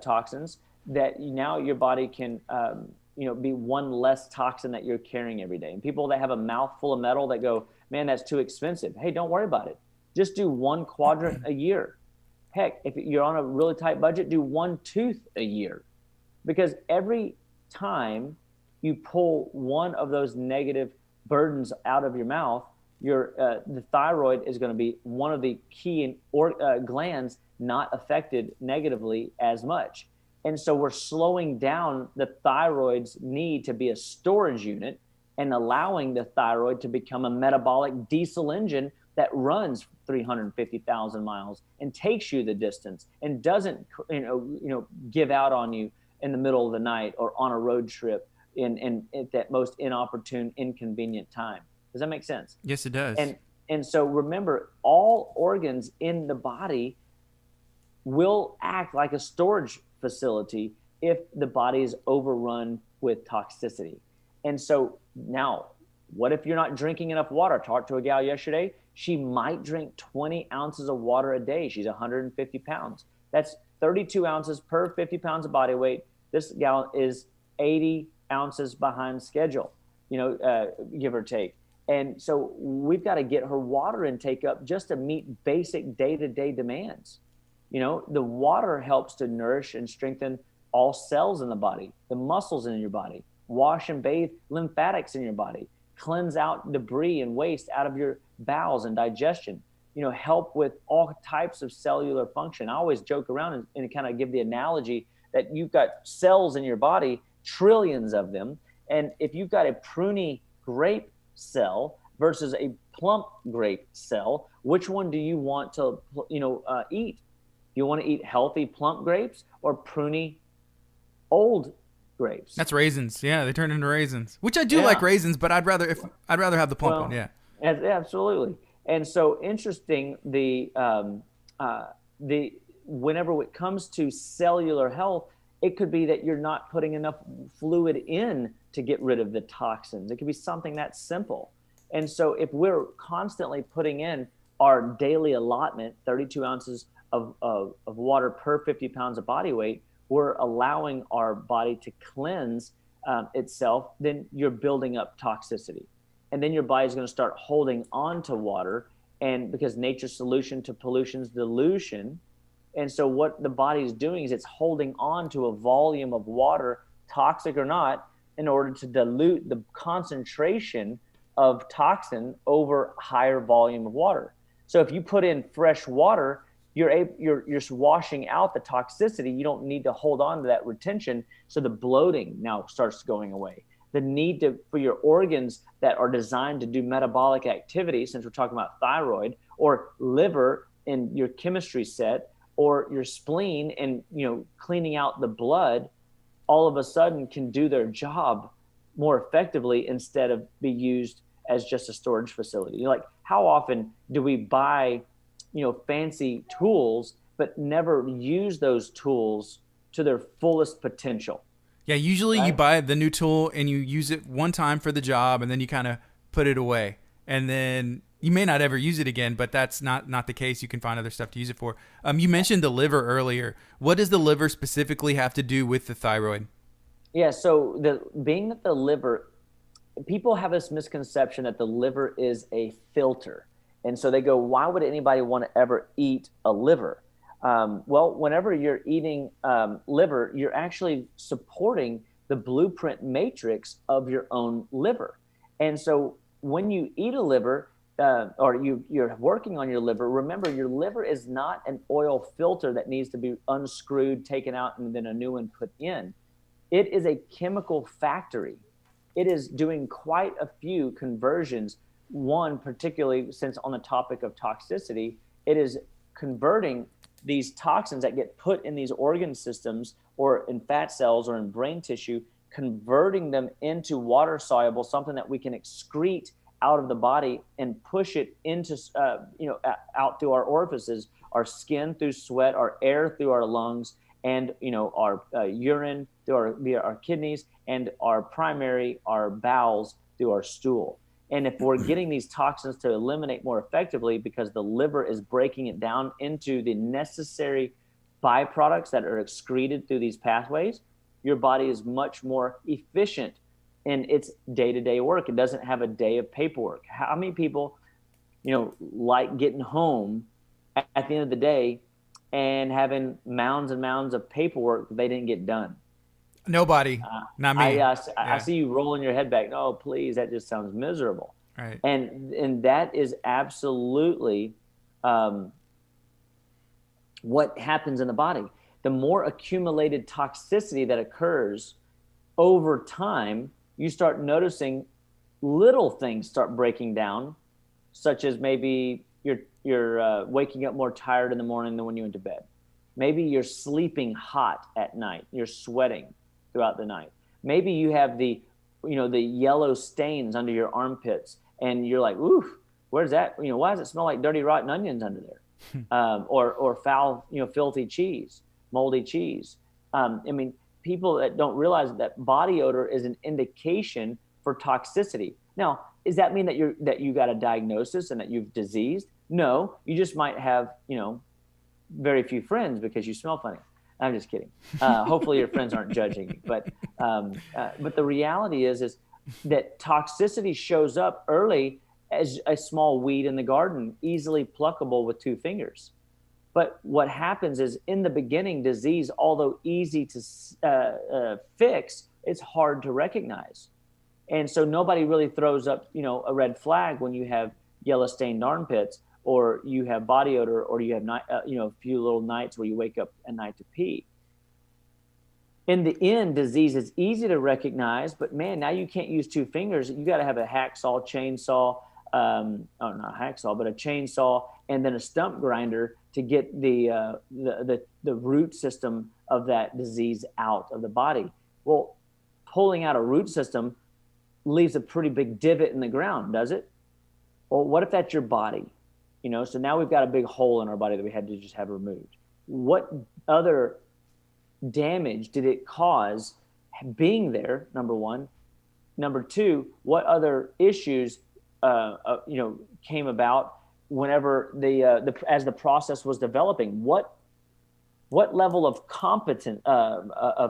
toxins, that now your body can be one less toxin that you're carrying every day. And people that have a mouthful of metal that go, man, that's too expensive. Hey, don't worry about it. Just do one quadrant a year. Heck, if you're on a really tight budget, do one tooth a year. Because every time you pull one of those negative burdens out of your mouth, the thyroid is going to be one of the key glands not affected negatively as much. And so we're slowing down the thyroid's need to be a storage unit and allowing the thyroid to become a metabolic diesel engine that runs 350,000 miles and takes you the distance and doesn't, give out on you in the middle of the night or on a road trip in at that most inopportune, inconvenient time. Does that make sense? Yes, it does. And so remember, all organs in the body will act like a storage facility if the body is overrun with toxicity. And so now, what if you're not drinking enough water? I talked to a gal yesterday. She might drink 20 ounces of water a day. She's 150 pounds. That's 32 ounces per 50 pounds of body weight. This gal is 80 ounces behind schedule, give or take. And so we've got to get her water intake up just to meet basic day-to-day demands. The water helps to nourish and strengthen all cells in the body, the muscles in your body, wash and bathe lymphatics in your body, cleanse out debris and waste out of your bowels and digestion, help with all types of cellular function. I always joke around and kind of give the analogy that you've got cells in your body, trillions of them. And if you've got a pruny grape cell versus a plump grape cell, which one do you want to, eat? You want to eat healthy plump grapes or pruny old grapes? That's raisins. Yeah, they turn into raisins, which I do like raisins, but I'd rather have the plump one. Yeah, absolutely. And so interesting. Whenever it comes to cellular health, it could be that you're not putting enough fluid in to get rid of the toxins. It could be something that simple. And so if we're constantly putting in our daily allotment, 32 ounces of water per 50 pounds of body weight, we're allowing our body to cleanse itself, then you're building up toxicity. And then your body's going to start holding on to water, and because nature's solution to pollution is dilution. And so what the body's doing is it's holding on to a volume of water, toxic or not, in order to dilute the concentration of toxin over higher volume of water. So if you put in fresh water, you're washing out the toxicity. You don't need to hold on to that retention. So the bloating now starts going away. The need for your organs that are designed to do metabolic activity, since we're talking about thyroid, or liver in your chemistry set, or your spleen and cleaning out the blood, all of a sudden can do their job more effectively instead of be used as just a storage facility. Like, how often do we buy fancy tools but never use those tools to their fullest potential? Yeah, usually you buy the new tool and you use it one time for the job, and then you kind of put it away, and then you may not ever use it again. But that's not the case. You can find other stuff to use it for. You mentioned the liver earlier. What does the liver specifically have to do with the thyroid? Yeah, so being that the liver, people have this misconception that the liver is a filter. And so they go, why would anybody want to ever eat a liver? Well, whenever you're eating liver, you're actually supporting the blueprint matrix of your own liver. And so when you eat a liver, or you're working on your liver, remember your liver is not an oil filter that needs to be unscrewed, taken out, and then a new one put in. It is a chemical factory. It is doing quite a few conversions. One, particularly since on the topic of toxicity, it is converting these toxins that get put in these organ systems or in fat cells or in brain tissue, converting them into water soluble, something that we can excrete out of the body and push it into, out through our orifices, our skin through sweat, our air through our lungs, and, our urine through via our kidneys, and our bowels through our stool. And if we're getting these toxins to eliminate more effectively because the liver is breaking it down into the necessary byproducts that are excreted through these pathways, your body is much more efficient in its day-to-day work. It doesn't have a day of paperwork. How many people, like getting home at the end of the day and having mounds and mounds of paperwork that they didn't get done? Nobody, not me. I see you rolling your head back. No, please, that just sounds miserable. Right. And that is absolutely what happens in the body. The more accumulated toxicity that occurs over time, you start noticing little things start breaking down, such as maybe you're waking up more tired in the morning than when you went to bed. Maybe you're sleeping hot at night. You're sweating throughout the night. Maybe you have the yellow stains under your armpits, and you're like, ooh, where's that? Why does it smell like dirty rotten onions under there? Or foul, filthy cheese, moldy cheese. People that don't realize that body odor is an indication for toxicity. Now, does that mean that you got a diagnosis and that you've diseased? No, you just might have, very few friends because you smell funny. I'm just kidding. Hopefully your friends aren't judging you. But the reality is that toxicity shows up early as a small weed in the garden, easily pluckable with 2 fingers. But what happens is in the beginning, disease, although easy to fix, it's hard to recognize. And so nobody really throws up, a red flag when you have yellow stained armpits, or you have body odor, or you have a few little nights where you wake up at night to pee. In the end, disease is easy to recognize, but man, now you can't use 2 fingers. You got to have a hacksaw, chainsaw, not a hacksaw, but a chainsaw, and then a stump grinder to get the root system of that disease out of the body. Well, pulling out a root system leaves a pretty big divot in the ground, does it? Well, what if that's your body? So now we've got a big hole in our body that we had to just have removed. What other damage did it cause being there, number one? Number two, what other issues came about whenever as the process was developing? What level of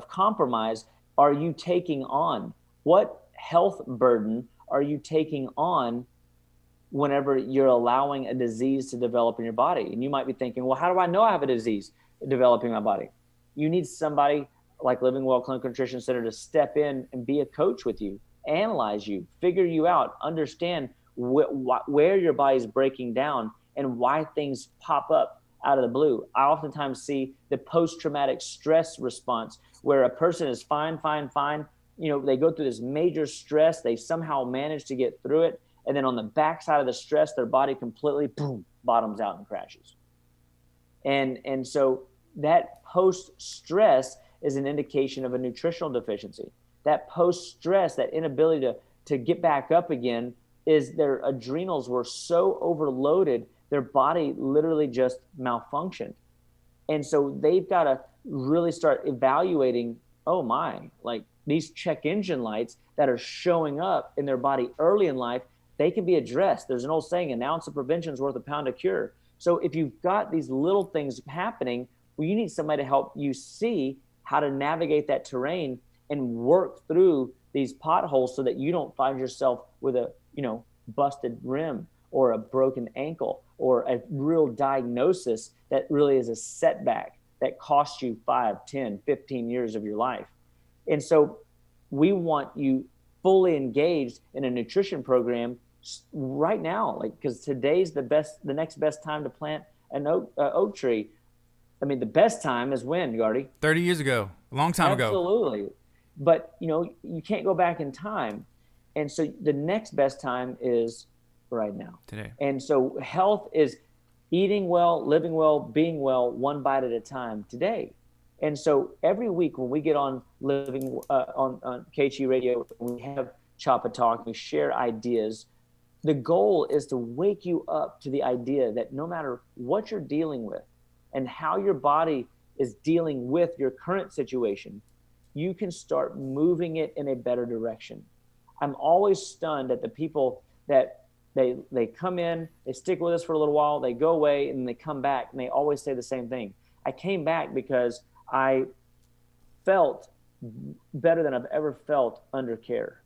compromise are you taking on? What health burden are you taking on whenever you're allowing a disease to develop in your body? And you might be thinking, well, how do I know I have a disease developing in my body? You need somebody like Living Well Clinical Nutrition Center to step in and be a coach with you, analyze you, figure you out, understand where your body's breaking down and why things pop up out of the blue. I oftentimes see the post-traumatic stress response where a person is fine. They go through this major stress. They somehow manage to get through it. And then on the backside of the stress, their body completely bottoms out and crashes. And so that post-stress is an indication of a nutritional deficiency. That post-stress, that inability to get back up again, is their adrenals were so overloaded, their body literally just malfunctioned. And so they've got to really start evaluating, like these check engine lights that are showing up in their body early in life, they can be addressed. There's an old saying, an ounce of prevention is worth a pound of cure. So if you've got these little things happening, well, you need somebody to help you see how to navigate that terrain and work through these potholes so that you don't find yourself with a, busted rim or a broken ankle or a real diagnosis that really is a setback that costs you 5, 10, 15 years of your life. And so we want you fully engaged in a nutrition program right now, like, because today's the next best time to plant an oak tree. I mean, the best time is when, Gardy? 30 years ago, a long time ago. Absolutely. But, you can't go back in time. And so the next best time is right now. Today. And so health is eating well, living well, being well, one bite at a time today. And so every week when we get on living on KHEA radio, we have Chop a Talk, we share ideas. The goal is to wake you up to the idea that no matter what you're dealing with and how your body is dealing with your current situation, you can start moving it in a better direction. I'm always stunned at the people that they come in, they stick with us for a little while, they go away, and they come back, and they always say the same thing. I came back because I felt better than I've ever felt under care.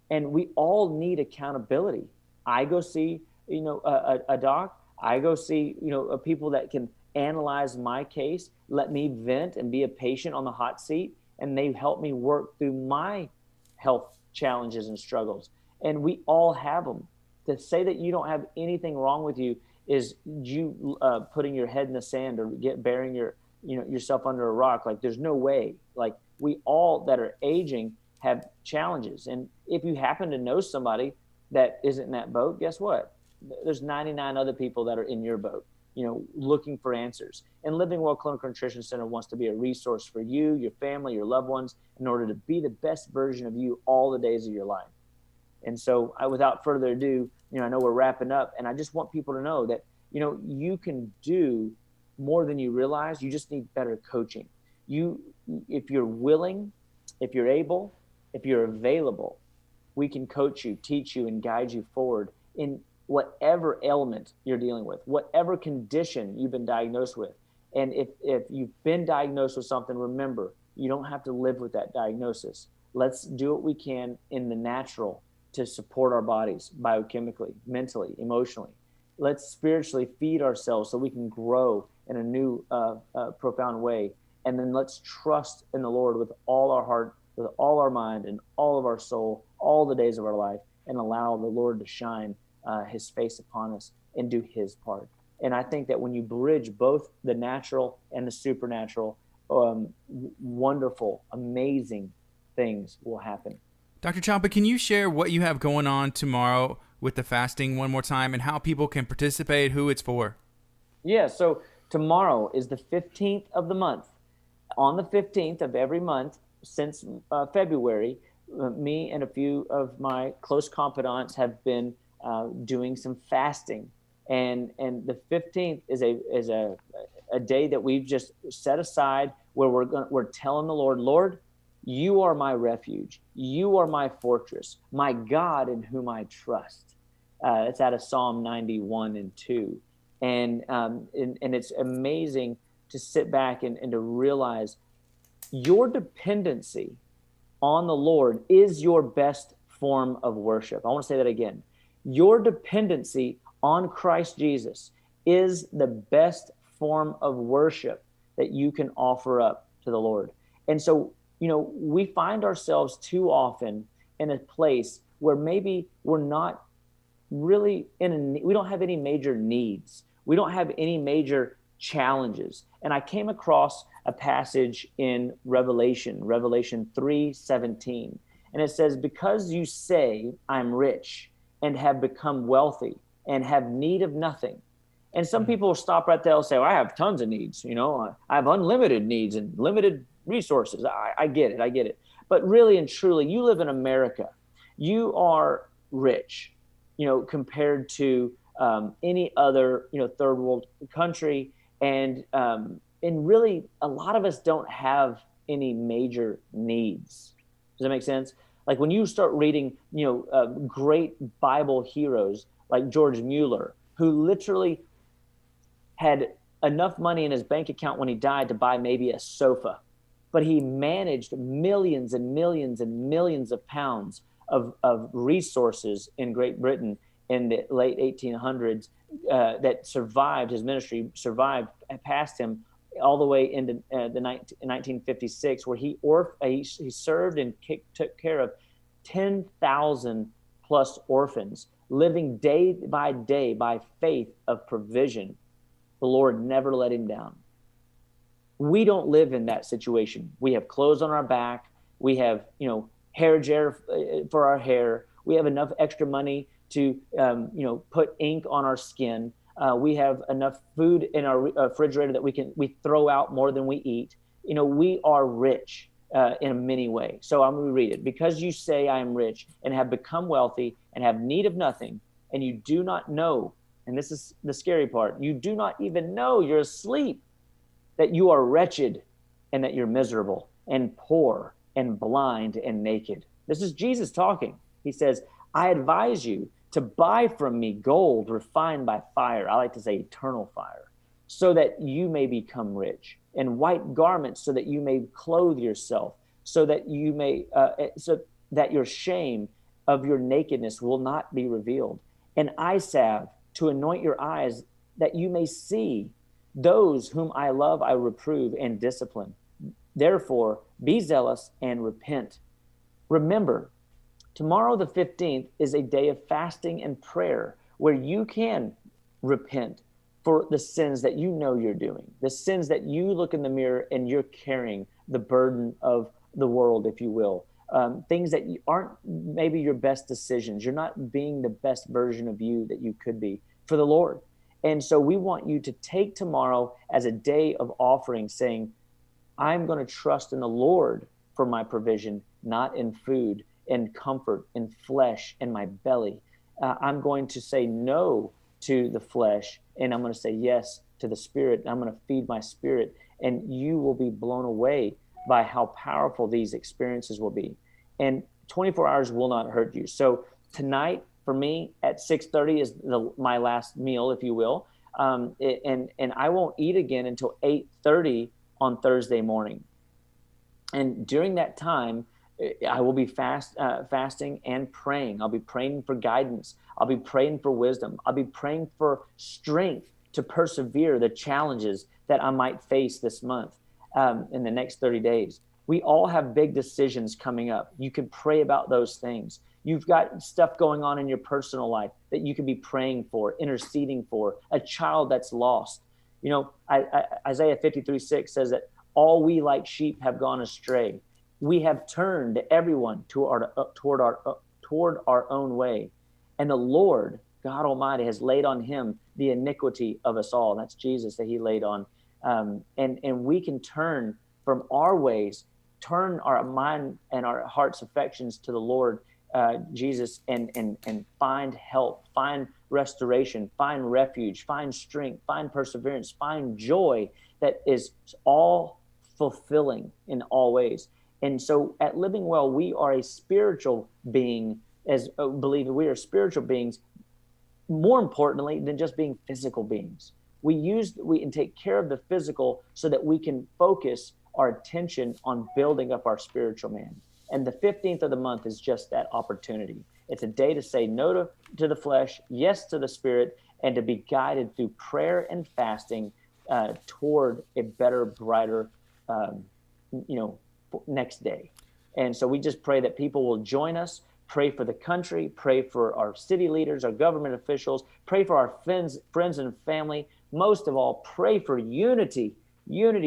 And we all need accountability. I go see, a doc. I go see, people that can analyze my case, let me vent and be a patient on the hot seat, and they help me work through my health challenges and struggles. And we all have them. To say that you don't have anything wrong with you is you putting your head in the sand or burying yourself under a rock. Like, there's no way. Like, we all that are aging have challenges. And if you happen to know somebody that isn't in that boat, guess what? There's 99 other people that are in your boat, looking for answers. And Living Well Clinical Nutrition Center wants to be a resource for you, your family, your loved ones, in order to be the best version of you all the days of your life. And so without further ado, I know we're wrapping up, and I just want people to know that, you can do more than you realize. You just need better coaching. If you're willing, if you're able, if you're available, we can coach you, teach you, and guide you forward in whatever ailment you're dealing with, whatever condition you've been diagnosed with. And if you've been diagnosed with something, remember, you don't have to live with that diagnosis. Let's do what we can in the natural to support our bodies biochemically, mentally, emotionally. Let's spiritually feed ourselves so we can grow in a new, profound way. And then let's trust in the Lord with all our heart, with all our mind, and all of our soul, all the days of our life, and allow the Lord to shine his face upon us and do his part. And I think that when you bridge both the natural and the supernatural, wonderful, amazing things will happen. Dr. Champa, can you share what you have going on tomorrow with the fasting one more time and how people can participate, who it's for? Yeah, so tomorrow is the 15th of the month. On the 15th of every month since February, me and a few of my close confidants have been doing some fasting. And the 15th is a day that we've just set aside where we're telling the Lord, you are my refuge. You are my fortress, my God in whom I trust. It's out of Psalm 91 and 2. And it's amazing to sit back and to realize your dependency on the Lord is your best form of worship. I want to say that again. Your dependency on Christ Jesus is the best form of worship that you can offer up to the Lord. And so, we find ourselves too often in a place where maybe we're not really we don't have any major needs. We don't have any major challenges. And I came across a passage in Revelation 3:17. And it says, because you say, I'm rich and have become wealthy and have need of nothing. And some people will stop right there and say, well, I have tons of needs. I have unlimited needs and limited resources. I get it. But really and truly, you live in America. You are rich, compared to any other, third world country. And really, a lot of us don't have any major needs. Does that make sense? Like when you start reading, great Bible heroes like George Mueller, who literally had enough money in his bank account when he died to buy maybe a sofa, but he managed millions and millions and millions of pounds of resources in Great Britain in the late 1800s that survived, his ministry survived past him all the way into 1956, where he served and took care of 10,000 plus orphans, living day by day by faith of provision. The Lord never let him down. We don't live in that situation. We have clothes on our back. We have, hair gel for our hair. We have enough extra money to, put ink on our skin. We have enough food in our refrigerator that we throw out more than we eat. We are rich in many ways. So I'm going to read it. Because you say, I am rich and have become wealthy and have need of nothing, and you do not know, and this is the scary part, you do not even know you're asleep, that you are wretched and that you're miserable and poor and blind and naked. This is Jesus talking. He says, I advise you to buy from me gold refined by fire. I like to say eternal fire, so that you may become rich, and white garments so that you may clothe yourself, so that you may, so that your shame of your nakedness will not be revealed, and eye salve to anoint your eyes, that you may see. Those whom I love, I reprove and discipline. Therefore, be zealous and repent. Remember, tomorrow, the 15th, is a day of fasting and prayer where you can repent for the sins that you know you're doing, the sins that you look in the mirror and you're carrying the burden of the world, if you will. Things that aren't maybe your best decisions. You're not being the best version of you that you could be for the Lord. And so we want you to take tomorrow as a day of offering, saying, I'm going to trust in the Lord for my provision, not in food and comfort and flesh and my belly. I'm going to say no to the flesh, and I'm going to say yes to the Spirit. And I'm going to feed my spirit, and you will be blown away by how powerful these experiences will be. And 24 hours will not hurt you. So tonight, for me, at 6:30 is my last meal, if you will, and I won't eat again until 8:30 on Thursday morning. And during that time, I will be fasting and praying. I'll be praying for guidance. I'll be praying for wisdom. I'll be praying for strength to persevere the challenges that I might face this month, in the next 30 days. We all have big decisions coming up. You can pray about those things. You've got stuff going on in your personal life that you can be praying for, interceding for, a child that's lost. Isaiah 53:6 says that all we like sheep have gone astray. We have turned everyone toward our own way. And the Lord, God Almighty, has laid on him the iniquity of us all. That's Jesus that he laid on. And we can turn from our ways, turn our mind and our heart's affections to the Lord Jesus, and find help, find restoration, find refuge, find strength, find perseverance, find joy that is all fulfilling in all ways. And so at Living Well, we are a spiritual being, as a believer. We are spiritual beings, more importantly than just being physical beings. We take care of the physical so that we can focus our attention on building up our spiritual man. And the 15th of the month is just that opportunity. It's a day to say no to the flesh, yes to the Spirit, and to be guided through prayer and fasting toward a better, brighter, next day. And so we just pray that people will join us, pray for the country, pray for our city leaders, our government officials, pray for our friends and family. Most of all, pray for unity,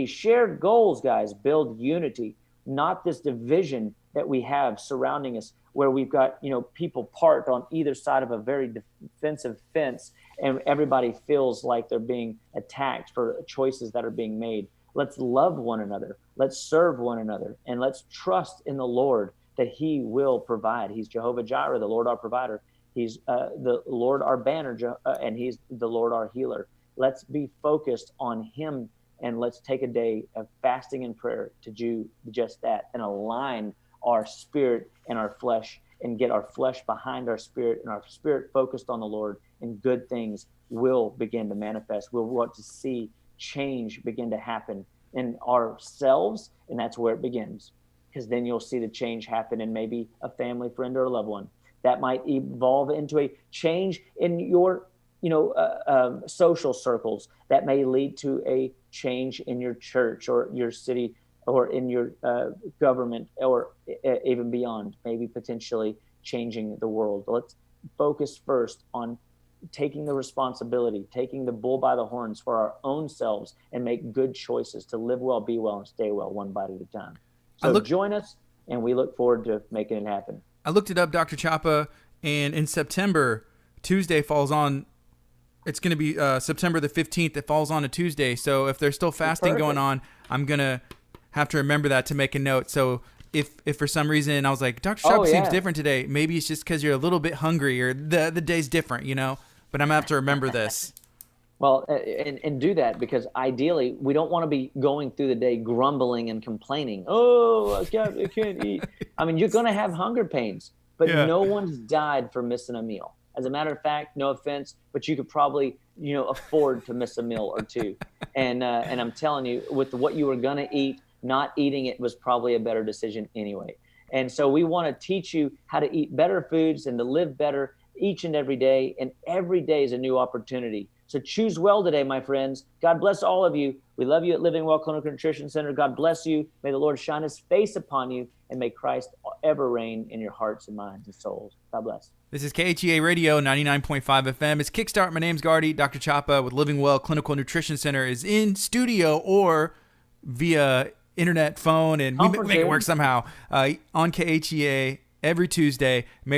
shared goals, guys, build unity, not this division that we have surrounding us, where we've got, people parked on either side of a very defensive fence, and everybody feels like they're being attacked for choices that are being made. Let's love one another. Let's serve one another. And let's trust in the Lord that he will provide. He's Jehovah Jireh, the Lord our provider. He's the Lord our banner, and he's the Lord our healer. Let's be focused on him, and let's take a day of fasting and prayer to do just that, and align our spirit and our flesh, and get our flesh behind our spirit, and our spirit focused on the Lord, and good things will begin to manifest. We'll want to see change begin to happen in ourselves, and that's where it begins, because then you'll see the change happen in maybe a family, friend, or a loved one. That might evolve into a change in your social circles. That may lead to a change in your church or your city or in your government, or even beyond, maybe potentially changing the world. Let's focus first on taking the responsibility, taking the bull by the horns for our own selves, and make good choices to live well, be well, and stay well, one bite at a time. So join us, and we look forward to making it happen. I looked it up, Dr. Chapa, and in September, Tuesday falls on. It's going to be September the 15th. It falls on a Tuesday. So if there's still fasting going on, I'm going to have to remember that to make a note. So if for some reason I was like, Dr. Chapa seems different today, maybe it's just because you're a little bit hungry or the day's different, but I'm going to have to remember this. Well, and do that, because ideally we don't want to be going through the day grumbling and complaining. Oh, I can't eat. I mean, you're going to have hunger pains, but no one's died for missing a meal. As a matter of fact, no offense, but you could probably, afford to miss a meal or two. And I'm telling you, with what you were going to eat, not eating it was probably a better decision anyway. And so we want to teach you how to eat better foods and to live better each and every day. And every day is a new opportunity. So choose well today, my friends. God bless all of you. We love you at Living Well Clinical Nutrition Center. God bless you. May the Lord shine his face upon you, and may Christ ever reign in your hearts and minds and souls. God bless. This is KHEA Radio 99.5 FM. It's Kickstart. My name's Gardy. Dr. Chapa with Living Well Clinical Nutrition Center is in studio or via internet, phone, and we make it work somehow on KHEA every Tuesday.